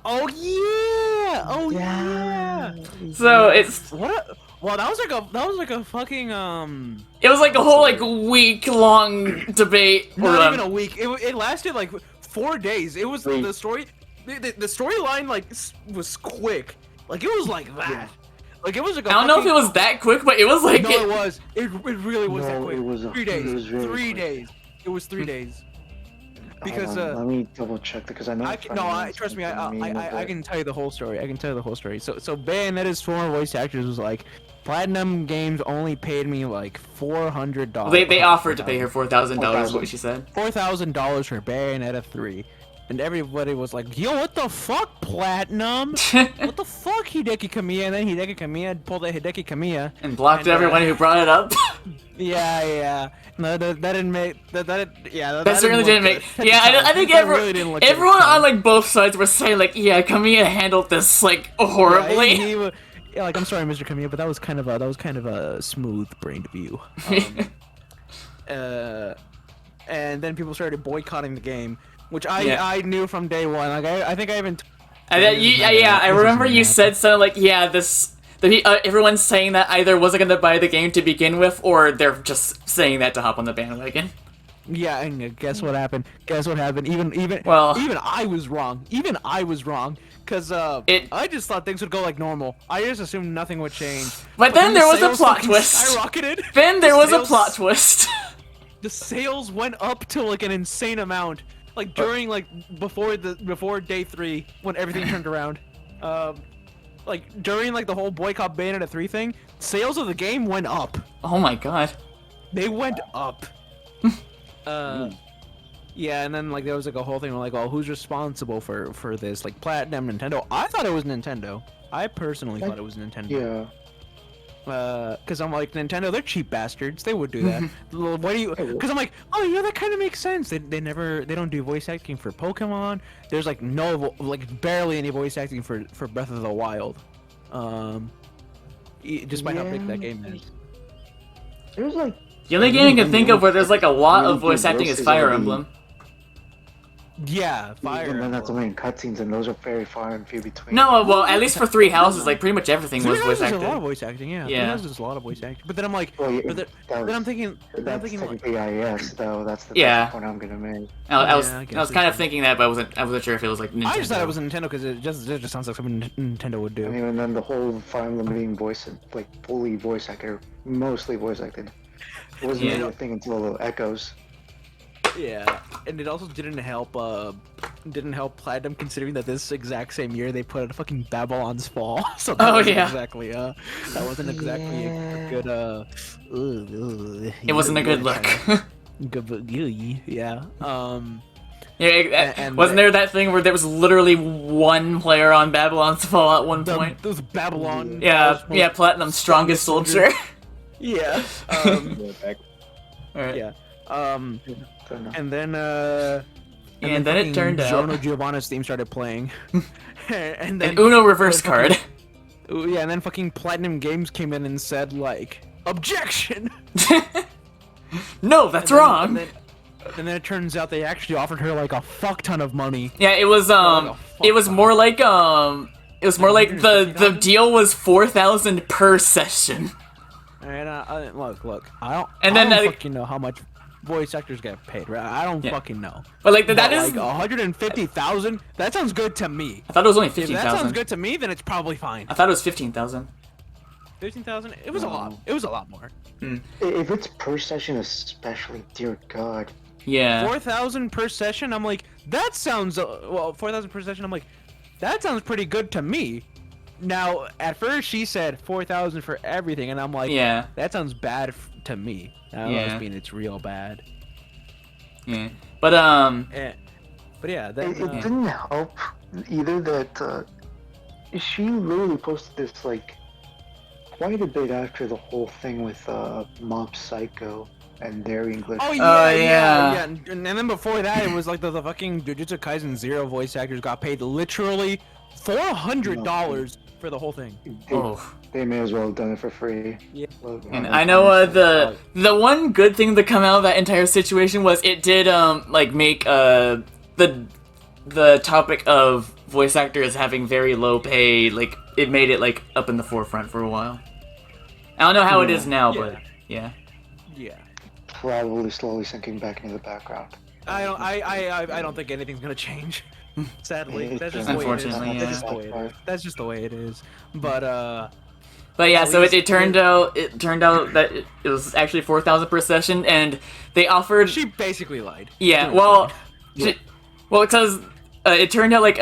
Oh yeah! Oh yeah! So, it's... Well, that was like a fucking It was like a whole, like, week-long debate. Not even a week. It lasted like 4 days. It was the story. The storyline like was quick. Like it was like that. Yeah. Like it was like. I don't know if it was that quick, but it was like. No, it was. It really was that quick. It was 3 days. It was really 3 quick. days. It was 3 days. Because let me double check because I know. Trust me. I can tell you the whole story. So Bayonetta's former voice actors was like, Platinum Games only paid me like $400. They offered to pay her $4,000. What she said. $4,000 for Bayonetta 3. And everybody was like, yo, what the fuck, Platinum? What the fuck, Hideki Kamiya? And then Hideki Kamiya pulled a Hideki Kamiya. And blocked everyone who brought it up. Yeah. No, that didn't make... That certainly didn't make... Yeah, I think everyone on, like, both sides were saying, like, yeah, Kamiya handled this, like, horribly. Yeah, like, I'm sorry, Mr. Kamiya, but that was kind of a smooth-brained view. And then people started boycotting the game. Which I knew from day one. Like I think I even. I remember you said something like, yeah, everyone's saying that either wasn't gonna buy the game to begin with, or they're just saying that to hop on the bandwagon. Yeah, and guess what happened? Even I was wrong. Cause I just thought things would go like normal. I just assumed nothing would change. But then there was a plot twist. Skyrocketed. Then there was a plot twist. The sales went up to like an insane amount. Like during before day 3 when everything turned around, like during like the whole boycott Bayonetta 3 thing, sales of the game went up. Oh my god. They went up. Yeah, and then like there was like a whole thing where, like, oh, who's responsible for this? Like Platinum, Nintendo. I thought it was Nintendo. I personally thought it was Nintendo. Yeah. Because I'm like, Nintendo, they're cheap bastards. They would do that. What do you? Because I'm like, oh, yeah, that kind of makes sense. They don't do voice acting for Pokemon. There's like barely any voice acting for Breath of the Wild. Despite how big that game is. There's like The only game I can think of where there's like a lot of voice acting is Fire Emblem. Yeah, Fire Even then, Emblem. that's only in cutscenes, and those are very far and few between. No, well, at least for Three Houses, like pretty much everything was voice There's a lot of acted. voice acting, yeah. Yeah. There's a lot of voice acting. But then I'm like, Well, yeah, but then I'm thinking, That's like, technically IES, though. That's the Yeah. point I'm gonna make. I was Yeah, I I guess was kind of thinking that, but I wasn't sure if it was like Nintendo. I just thought it was Nintendo because it just sounds like something Nintendo would do. I mean, and then the whole Fire Emblem being fully voice acted, mostly voice acted. It wasn't Yeah. really a thing until Echoes. Yeah, and it also didn't help Platinum considering that this exact same year they put out fucking Babylon's Fall. So that Oh, wasn't yeah. exactly that wasn't exactly a good It wasn't a good look. Yeah. Yeah, And wasn't there that thing where there was literally one player on Babylon's Fall at one point? Those Babylon. Yeah, Platinum's strongest soldier. Yeah. Alright. Yeah. Fair enough. And then And then it turned out. Giorno Giovanna's theme started playing. and then An Uno reverse card. Yeah, and then fucking Platinum Games came in and said like, objection. No, that's And then- wrong. And then it turns out they actually offered her like a fuck ton of money. Yeah, it was more like the deal was 4,000 per session. And look, I don't. And I then don't I- fucking know how much voice actors get paid, right? I don't Yeah. fucking know. But like But that is like 150,000. That sounds good to me. I thought it was only If that sounds 15,000. good to me, then it's probably fine. I thought it was 15,000. 15,000. It was a lot. It was a lot more. If it's per session, especially, dear God. Yeah. 4,000 per session. I'm like, that sounds 4,000 per session. I'm like, that sounds pretty good to me. Now, at first she said 4,000 for everything, and I'm like, Yeah. that sounds bad to me. I don't Yeah. mean it's real bad. Yeah. But But yeah, that, It didn't help either that she literally posted this like quite a bit after the whole thing with Mob Psycho and their English. Oh yeah. yeah. And then before that, it was like the fucking Jujutsu Kaisen Zero voice actors got paid literally $400 for the whole thing. They may as well have done it for free. Yeah. Look, And I know the one good thing to come out of that entire situation was it did like make the topic of voice actors having very low pay, like it made it like up in the forefront for a while. I don't know how it is now, but yeah. Yeah. probably slowly sinking back into the background. I don't think anything's gonna change. Sadly, that's just the way it is. Unfortunately, That's just the way it is. That's just the way it is. But yeah, At so least it turned out that it was actually 4,000 per session, and they offered. she basically lied. Yeah, Doing well, fine. because it turned out like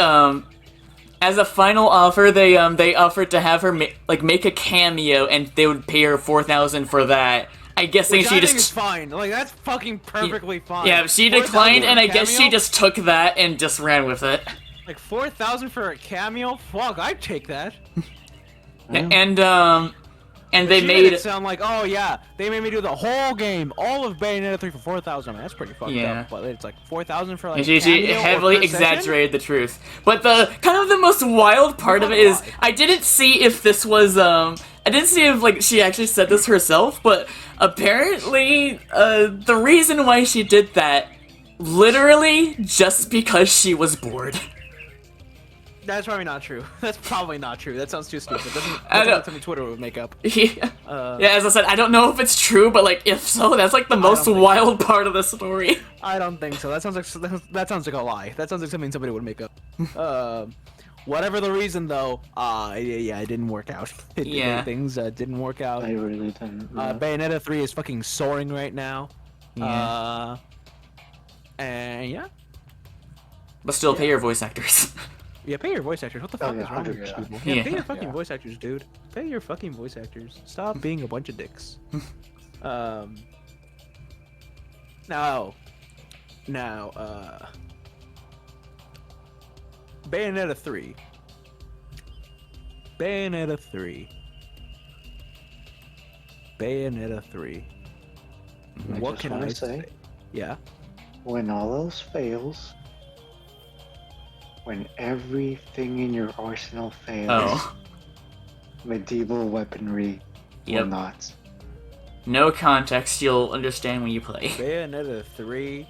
as a final offer, they offered to have her make a cameo, and they would pay her 4,000 for that. I guess Which she I think is just fine. Like that's fucking perfectly fine. yeah, she 4,000 declined, for and a I guess she cameo? just took that and just ran with it. Like 4,000 for a cameo? Fuck, I'd take that. And they She made it sound like, oh yeah, they made me do the whole game, all of Bayonetta 3 for 4,000. I mean, that's pretty fucked Yeah. up. But it's like 4,000 for like. She cameo or heavily per session? exaggerated the truth. But the kind of the most wild part of it is I didn't see if this was I didn't see if like she actually said this herself, but apparently the reason why she did that literally just because she was bored. That's probably not true. That's probably not true. That sounds too stupid. That's I know. not something Twitter would make up. Yeah. Yeah, as I said, I don't know if it's true, but like if so, that's like the most think wild part of the story. I don't think so. That sounds like a lie. That sounds like something somebody would make up. Whatever the reason though, yeah, it didn't work out. Yeah. Things didn't work out. I really didn't. Bayonetta 3 is fucking soaring right now. Yeah. And yeah. But still pay your voice actors. Yeah, pay your voice actors. What the fuck yeah, is wrong with 100%. people? Yeah, pay Yeah. your fucking voice actors, dude. Pay your fucking voice actors. Stop being a bunch of dicks. Now, Now, Bayonetta 3. Bayonetta 3. Bayonetta 3. What just can wanna I say? say? Yeah. When all else fails, when everything in your arsenal fails, Oh. medieval weaponry Yep. will not. No context, you'll understand when you play. Bayonetta 3.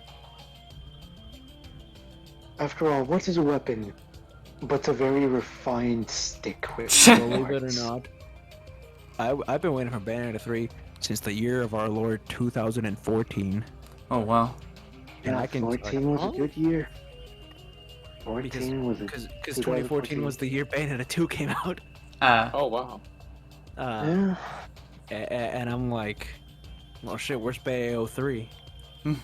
After all, what is a weapon but a very refined stick with Believe it or parts? not, I've been waiting for Bayonetta 3 since the year of our Lord 2014. Oh wow. And Yeah, I can 14 was a good year. 14 was a because 2014. 2014 was the year Bayonetta 2 came out. Oh wow. Yeah. And I'm like, well shit, where's Bayo 3? Hmm.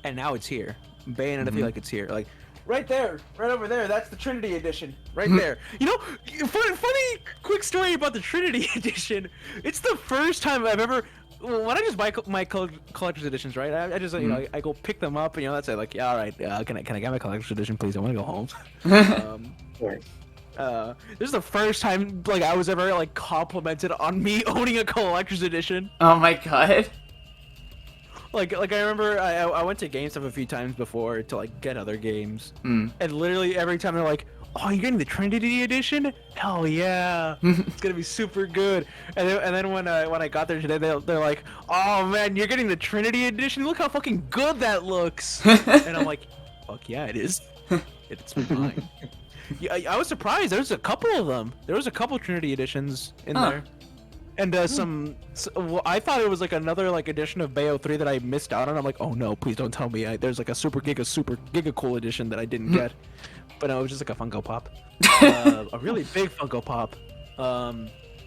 And now it's here. Bayonetta 3 like it's here. Like right there, right over there, that's the Trinity edition. Right there. You know, funny quick story about the Trinity edition. It's the first time I've ever when I just buy my collector's editions, right? I just you know I go pick them up and that's it. Like, yeah, all right, can I get my collector's edition, please? I want to go home. Right. This is the first time like I was ever like complimented on me owning a collector's edition. Oh my god. Like I remember I went to GameStop a few times before to like get other games, and literally every time they're like, "Oh, you're getting the Trinity edition? Hell yeah, it's gonna be super good." And then when I got there today, they're like, "Oh man, you're getting the Trinity edition? Look how fucking good that looks!" And I'm like, "Fuck yeah, it is. It's mine." Yeah, I was surprised. There's a couple of them. There was a couple Trinity editions in there. And well, I thought it was like another like edition of Bayo 3 that I missed out on. I'm like, oh no, please don't tell me. There's like a super giga cool edition that I didn't get. But no, it was just like a Funko Pop, a really big Funko Pop.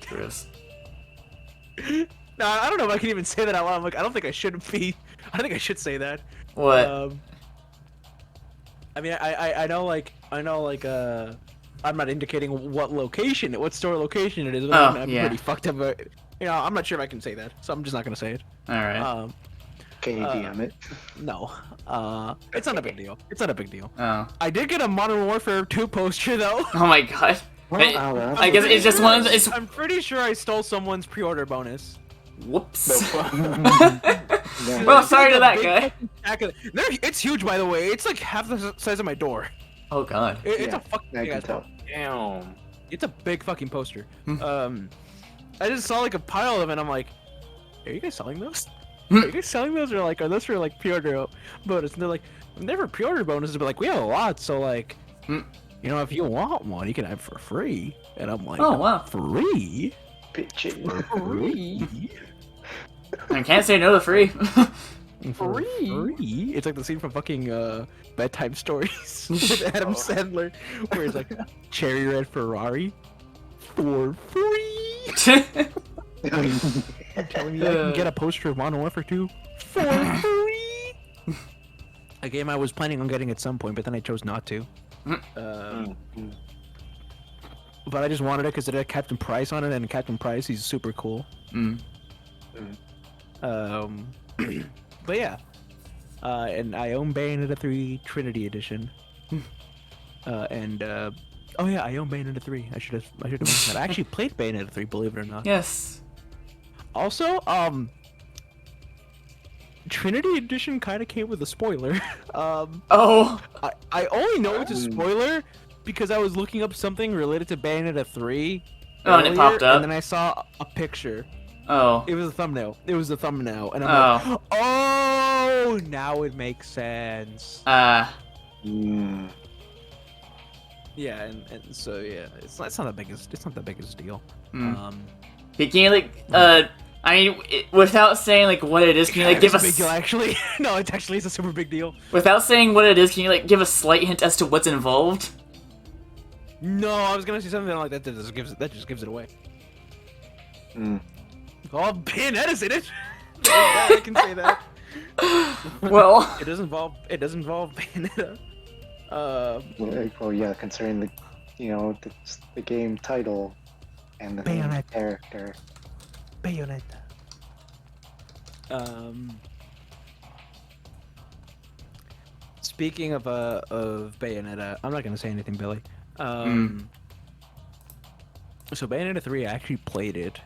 Chris. No, I don't know if I can even say that out loud. I'm like, I don't think I should be. I think I should say that. What? I mean, I know like I'm not indicating what store location it is. But I'm yeah. pretty fucked up. You know, I'm not sure if I can say that, so I'm just not gonna say it. Alright. Can you DM it? No. It's not a big deal. It's not a big deal. Oh. I did get a Modern Warfare 2 poster though. Oh my god. I guess it's just one of the, I'm pretty sure I stole someone's pre-order bonus. Whoops. Yeah. Well, sorry to that Big guy. fucking stack of- It's huge, by the way. It's like half the size of my door. Oh god. It's Yeah, a fucking I big can ass tell. poster. Damn. It's a big fucking poster. I just saw like a pile of them and I'm like, are you guys selling those? Are you guys selling those, or like are those for like pre-order bonus? And they're like, I've never pre-order bonuses, but like we have a lot, so like, you know, if you want one, you can have it for free. And I'm like, Oh wow. free? Bitchin'. Free? I can't say no to free. Free? It's like the scene from fucking Bedtime Stories with Adam Sandler, where he's like, cherry red Ferrari for free. I'm telling you, I can get a poster of Modern Warfare 2 for free. A game I was planning on getting at some point, but then I chose not to. But I just wanted it because it had Captain Price on it, and Captain Price, he's super cool. But yeah, and I own Bayonetta 3 Trinity Edition. Oh yeah, I own Bayonetta 3. I should have mentioned that. I actually played Bayonetta 3, believe it or not. Yes. Also, Trinity Edition kind of came with a spoiler. Oh. I only know it's a spoiler because I was looking up something related to Bayonetta 3. Oh, and it popped up. And then I saw a picture. Oh. It was a thumbnail. And I'm like, oh, now it makes sense. Mm. Yeah, and so yeah, it's not the biggest deal. Can you like I mean, without saying like what it is, can you like give it's a us big deal actually? No, it's a super big deal. without saying what it is? Can you like give a slight hint as to what's involved? No, I was gonna say something like that. That just gives it away. Oh, Bayonetta's in it. I can say that. Well, It does involve Bayonetta. Well, yeah, considering the game title and the main Bayonetta. character. Bayonetta. speaking of Bayonetta, I'm not gonna say anything, Billy. So Bayonetta 3, I actually played it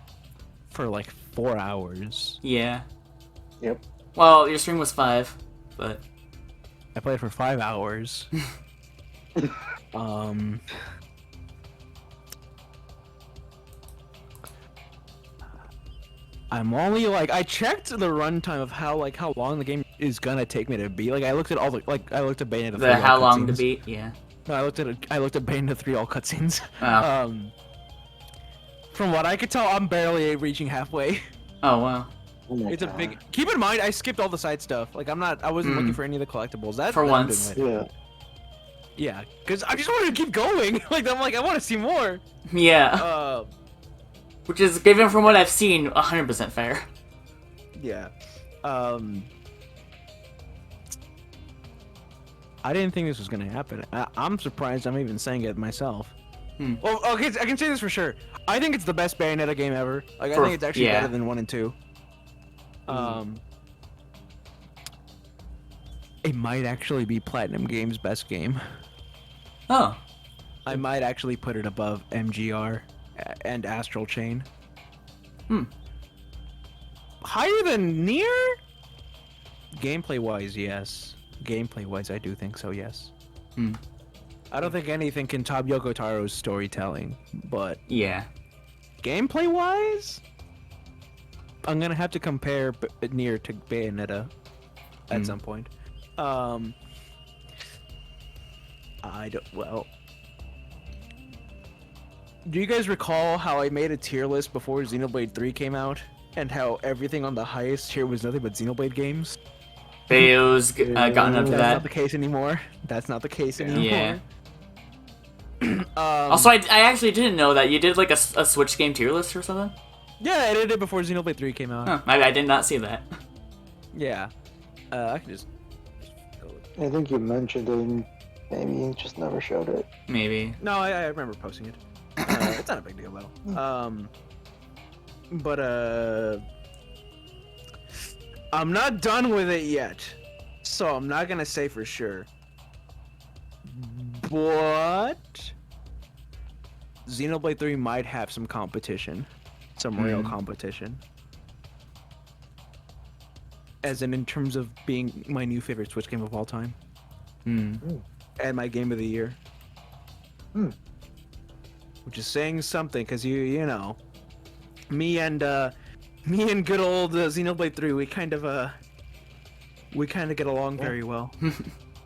for like 4 hours. Yeah. Yep. Well, your stream was 5, but I played it for 5 hours. I'm only like I checked the runtime of how long the game is gonna take me to beat. Like I looked at all the I looked at Bayonetta 3 the all how long to cutscenes. beat? Yeah. No, I looked at Bayonetta 3 all cutscenes. Oh. From what I could tell, I'm barely reaching halfway. Oh wow. Oh my It's a God. big. Keep in mind, I skipped all the side stuff. Like I wasn't looking for any of the collectibles. That's For that I'm once. doing right. Yeah. Yeah, because I just wanted to keep going. I want to see more. Yeah. Which is, given from what I've seen, 100% fair. Yeah. I didn't think this was gonna happen. I'm surprised I'm even saying it myself. Well, okay, I can say this for sure. I think it's the best Bayonetta game ever. Like, I think it's actually better than 1 and 2. It might actually be Platinum Games' best game. Oh. I might actually put it above MGR and Astral Chain. Higher than Nier? Gameplay-wise, yes. Gameplay-wise, I do think so, yes. I don't think anything can top Yoko Taro's storytelling, but Yeah. gameplay-wise, I'm gonna have to compare Nier to Bayonetta at some point. Do you guys recall how I made a tier list before Xenoblade 3 came out? And how everything on the highest tier was nothing but Xenoblade games? Bayo's gotten up to That's that. not the case anymore. That's not the case anymore. Yeah. Also, I actually didn't know that you did like a Switch game tier list or something. Yeah, I did it before Xenoblade 3 came out. Huh, I did not see that. Yeah. I can just... I think you mentioned it, and maybe you just never showed it. Maybe. No, I remember posting it. It's not a big deal, though. I'm not done with it yet, so I'm not gonna say for sure. But Xenoblade 3 might have some competition, some real competition. As in terms of being my new favorite Switch game of all time. And my game of the year. Which is saying something, because you know, me and good old Xenoblade 3, we kind of get along very well.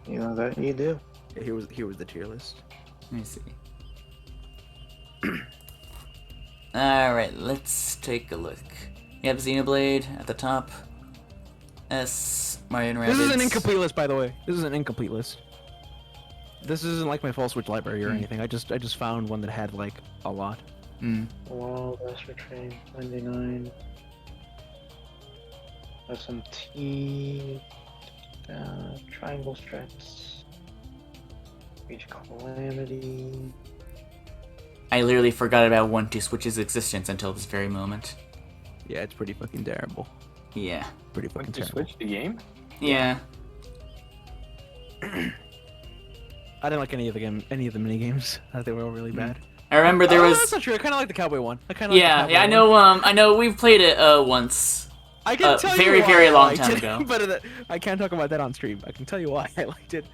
You know that you do. Yeah, here was the tier list. Let me see. Alright, let's take a look. You have Xenoblade at the top. S, Mario & Rabbids. This is an incomplete list, by the way. This is an incomplete list. This isn't like my full Switch library or anything. I just found one that had like a lot. Wow, Astral Train 99. SMT. Triangle Straps. Age Calamity. I literally forgot about 1-2 Switch's existence until this very moment. Yeah, it's pretty fucking terrible. Yeah. Pretty fucking To terrible. switch the game? Yeah. I didn't like any of the mini games. I thought they were all really bad. I remember there was... That's not true. I kind of like the cowboy one. I kind of Yeah, yeah, I know we've played it once. I can tell very, you why very I long liked time it, ago. but I can't talk about that on stream. I can tell you why I liked it.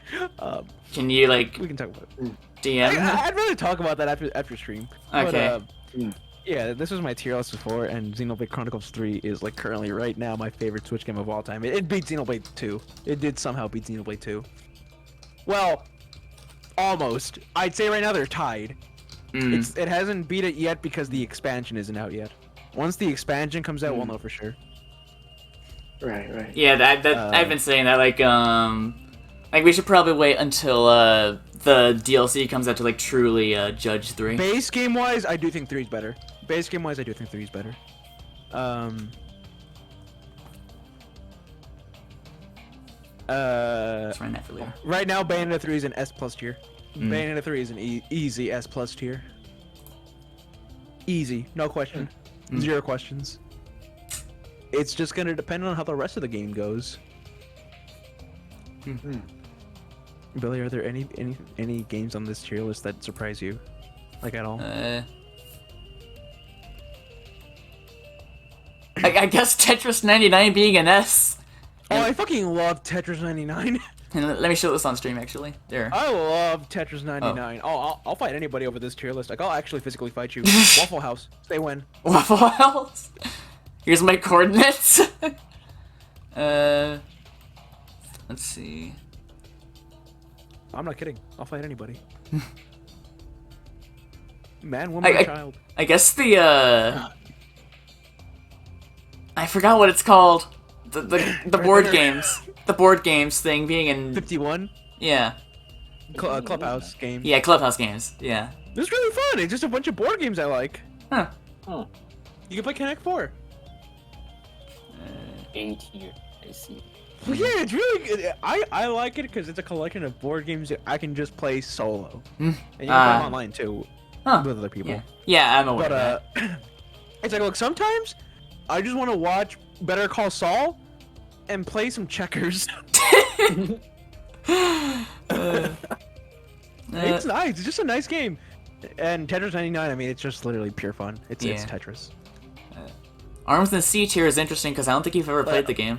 Can you, like, We can talk about it. DM? I'd rather talk about that after stream. Okay. But, yeah, this was my tier list before, and Xenoblade Chronicles 3 is like currently right now my favorite Switch game of all time. It beat Xenoblade 2. It did somehow beat Xenoblade 2. Well, almost. I'd say right now they're tied. It hasn't beat it yet because the expansion isn't out yet. Once the expansion comes out, we'll know for sure. Right. Yeah, that I've been saying that, like we should probably wait until the DLC comes out to like truly judge 3. Base game wise, I do think 3 is better. Base game wise, I do think 3 is better. Let's run that for later. Right now, Bayonetta 3 is an S+ tier. Bayonetta 3 is an easy S+ tier. Easy, no question. 0 questions. It's just gonna depend on how the rest of the game goes. Billy, are there any games on this tier list that surprise you, like at all? I guess Tetris 99 being an S. Oh, I fucking love Tetris 99. And let me show this on stream, actually. There. I love Tetris 99. Oh, I'll fight anybody over this tier list. Like, I'll actually physically fight you. Waffle House, stay win. Waffle House. Here's my coordinates. Let's see. I'm not kidding. I'll fight anybody. Man, woman, or child. I guess the I forgot what it's called. The board games. The board games thing being in 51? Yeah. Clubhouse game. Yeah, Clubhouse games. Yeah. This is really fun. It's just a bunch of board games I like. Huh. Oh, You can play Connect 4. A tier. I see. Well, yeah, it's really good. I like it because it's a collection of board games that I can just play solo. And you can play them online too, Huh. with other people. Yeah, I'm aware But of it's like, look, sometimes I just want to watch Better Call Saul and play some checkers. It's nice. It's just a nice game. And Tetris 99, I mean, it's just literally pure fun. It's Tetris. Arms and C tier is interesting because I don't think you've ever played the game.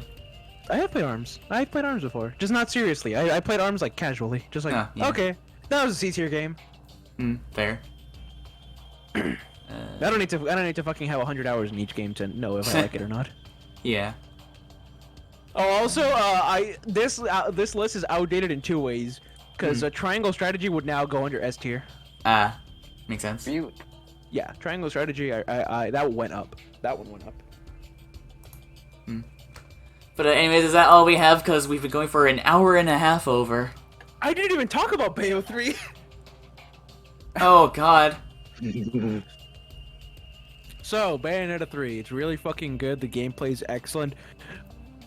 I have played ARMS. I played ARMS before, just not seriously. I played ARMS like casually, just like yeah. okay, that was a C tier game. Fair. I don't need to fucking have 100 hours in each game to know if I like it or not. Yeah. Oh, also, this list is outdated in two ways, because Triangle Strategy would now go under S tier. Makes sense. Really? Yeah, Triangle Strategy, I that went up. That one went up. But anyways, is that all we have? Because we've been going for an hour and a half over. I didn't even talk about Bayo 3. Oh god. So, Bayonetta 3, it's really fucking good. The gameplay's excellent.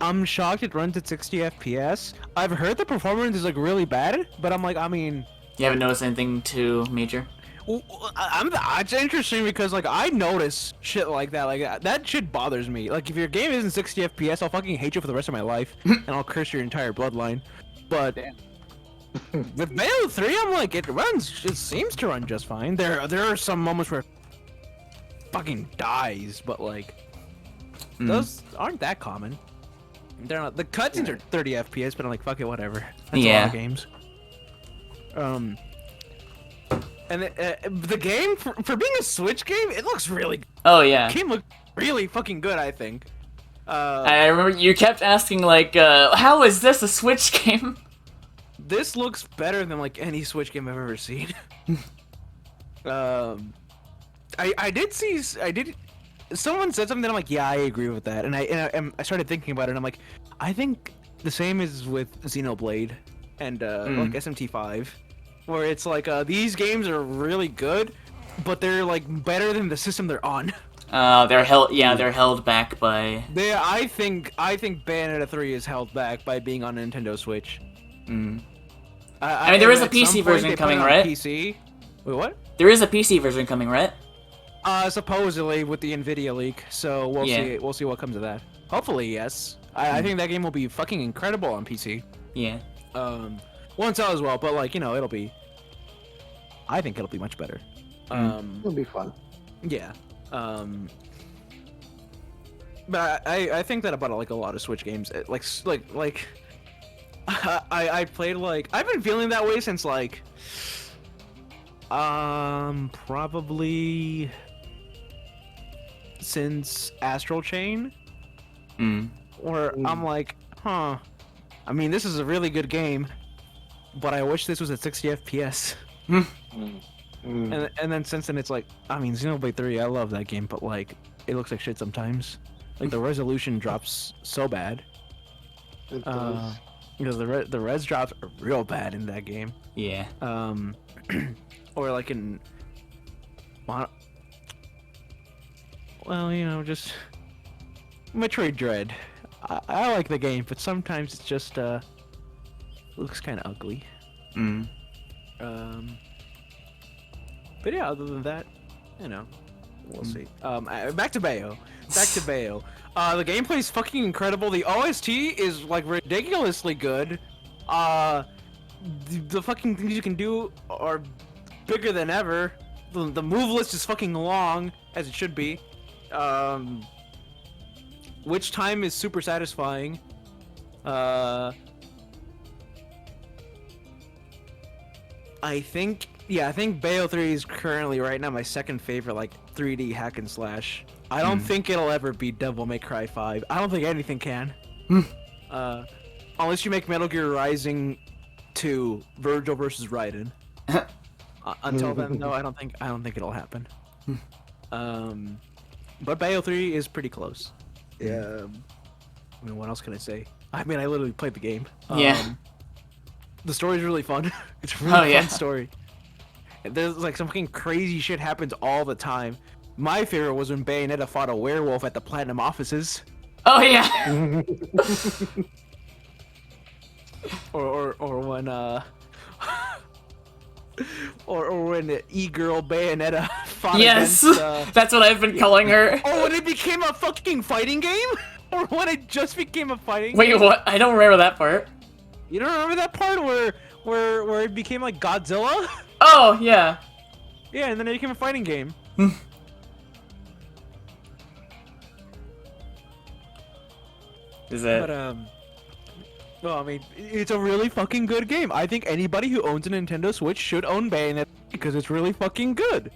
I'm shocked it runs at 60 FPS. I've heard the performance is like really bad, but I'm like, I mean, You haven't noticed anything too major? it's interesting because like I notice shit like that. Like that shit bothers me. Like if your game isn't 60 FPS, I'll fucking hate you for the rest of my life, and I'll curse your entire bloodline. But with Bayo 3, I'm like, it seems to run just fine. There are some moments where it fucking dies, but like those aren't that common. They're not. The cutscenes are 30 FPS, but I'm like, fuck it, whatever. That's a lot of games. And the game, for being a Switch game, it looks really good. Oh yeah. The game looked really fucking good, I think. I remember you kept asking like, how is this a Switch game? This looks better than like any Switch game I've ever seen. I did. Someone said something that I'm like, yeah, I agree with that, and I started thinking about it. And I'm like, I think the same is with Xenoblade and like SMT5, where it's like these games are really good, but they're like better than the system they're on. They're held. Yeah, they're held back by. I think Bayonetta 3 is held back by being on Nintendo Switch. I mean, there is a PC version coming, right? PC. Wait, what? There is a PC version coming, right? Supposedly with the Nvidia leak, so we'll see. We'll see what comes of that. Hopefully, yes. I think that game will be fucking incredible on PC. Yeah. Won't sell as well, but like it'll be. I think it'll be much better. It'll be fun. Yeah. But I think that about like a lot of Switch games. I played like I've been feeling that way since like probably since Astral Chain. Where I'm like, I mean, this is a really good game, but I wish this was at 60 FPS. And then since then, it's like, I mean, Xenoblade 3, I love that game, but like, it looks like shit sometimes. Like the resolution drops so bad. It does. The res drops are real bad in that game. Yeah. Or like in, well, just Metroid Dread. I like the game, but sometimes it's just looks kind of ugly. But yeah, other than that, we'll see. Back to Bayo. The gameplay is fucking incredible. The OST is like ridiculously good. the fucking things you can do are bigger than ever. The move list is fucking long, as it should be. Which time is super satisfying. I think Bayo 3 is currently right now my second favorite like 3D hack and slash. I don't think it'll ever beat Devil May Cry 5. I don't think anything can. Unless you make Metal Gear Rising 2 Virgil versus Raiden. Until then, no, I don't think it'll happen. But Bayo 3 is pretty close. Yeah. I mean, what else can I say? I mean, I literally played the game. Yeah. The story's really fun. It's a really yeah. fun story. There's like some fucking crazy shit happens all the time. My favorite was when Bayonetta fought a werewolf at the Platinum offices. Oh yeah. or when or when E-girl Bayonetta fought Yes. against That's what I've been calling her. Oh, when it became a fucking fighting game? Or when it just became a fighting Wait, game? what? I don't remember that part. You don't remember that part where it became like Godzilla? Oh yeah. Yeah, and then it became a fighting game. Is it? But well, I mean, it's a really fucking good game. I think anybody who owns a Nintendo Switch should own Bayonetta because it's really fucking good.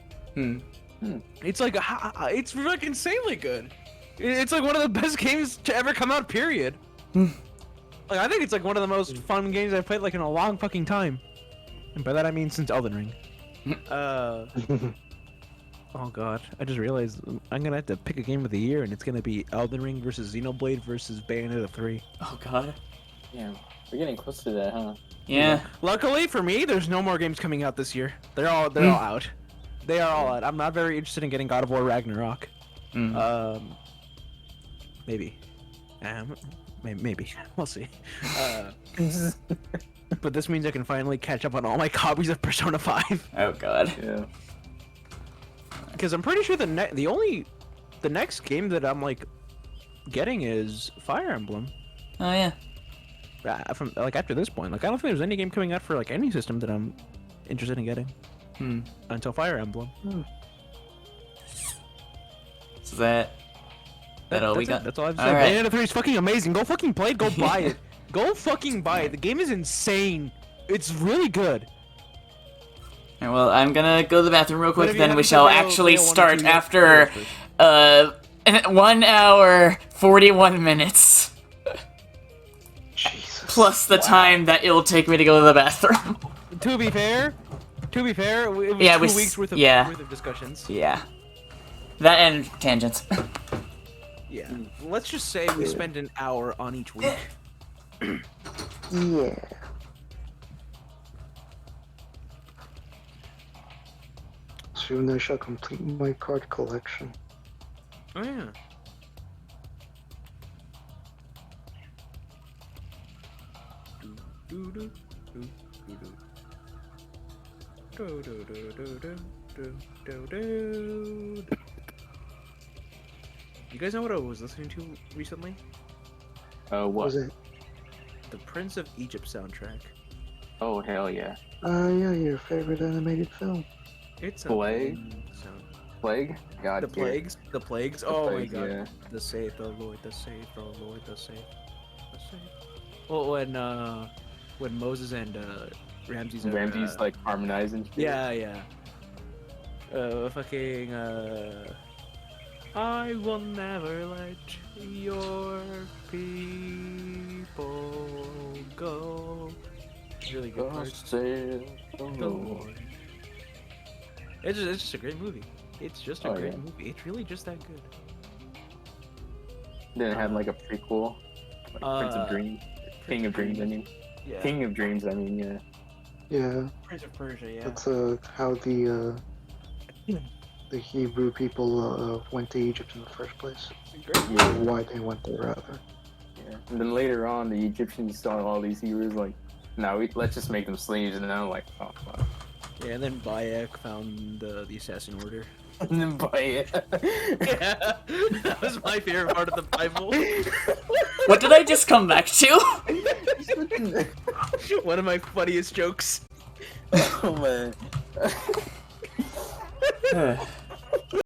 It's like it's like insanely good. It's like one of the best games to ever come out. Period. Like I think it's like one of the most fun games I've played like in a long fucking time. And by that I mean since Elden Ring. Oh god, I just realized I'm gonna have to pick a game of the year, and it's gonna be Elden Ring versus Xenoblade versus Bayonetta 3. Oh god. Yeah, we're getting close to that, huh? Yeah. Luckily for me, there's no more games coming out this year. They're all out. They are all out. I'm not very interested in getting God of War Ragnarok. Maybe. Maybe. We'll see. But this means I can finally catch up on all my copies of Persona 5. Oh god. Yeah. Because I'm pretty sure the next game that I'm like getting is Fire Emblem. Oh yeah. From like after this point, like I don't think there's any game coming out for like any system that I'm interested in getting. Until Fire Emblem. So that all we got? That's all I've All said. right. Bayonetta 3 is fucking amazing. Go fucking play it. Go buy it. Go fucking buy it. The game is insane. It's really good. Alright, well, I'm gonna go to the bathroom real But quick, if you then we haven't shall played actually Bayo 1 or start 2 yet, after 1 hour 41 minutes. Jesus. Plus the time that it'll take me to go to the bathroom. To be fair, it was Yeah, 2 we weeks worth of, yeah. worth of discussions. Yeah. That and tangents. Yeah. Let's just say we spent an hour on each week. Yeah. Soon I shall complete my card collection. Oh yeah. You guys know what I was listening to recently? What What? was it? The Prince of Egypt soundtrack. Oh, hell yeah. Yeah, your favorite animated film. It's a Plague? amazing sound. Plague? God, The yeah. plagues? The plagues? The Oh plagues, my god. yeah. The save the Lord, the save the Lord, the save. The save. Well, when Moses and Ramses are, Ramses, like, harmonizing shit. Yeah, yeah. Fucking, I will never let your people go. Really good God part. save the The Lord. Lord. It's just a great movie. It's just a Oh, great yeah. movie. It's really just that good. Then it had, like, a prequel. Like, Prince of Dreams. King of Dreams, I mean. Yeah. King of Dreams, I mean, yeah. Yeah, Prince of Persia, yeah. that's how the Hebrew people went to Egypt in the first place. Yeah. Why they went there, rather. Yeah. And then later on, the Egyptians saw all these Hebrews, like, no, let's just make them slaves. And then I'm like, oh, fuck. Yeah, and then Bayek found the Assassin Order. And then buy it. Yeah, that was my favorite part of the Bible. What did I just come back to? One of my funniest jokes. Oh man.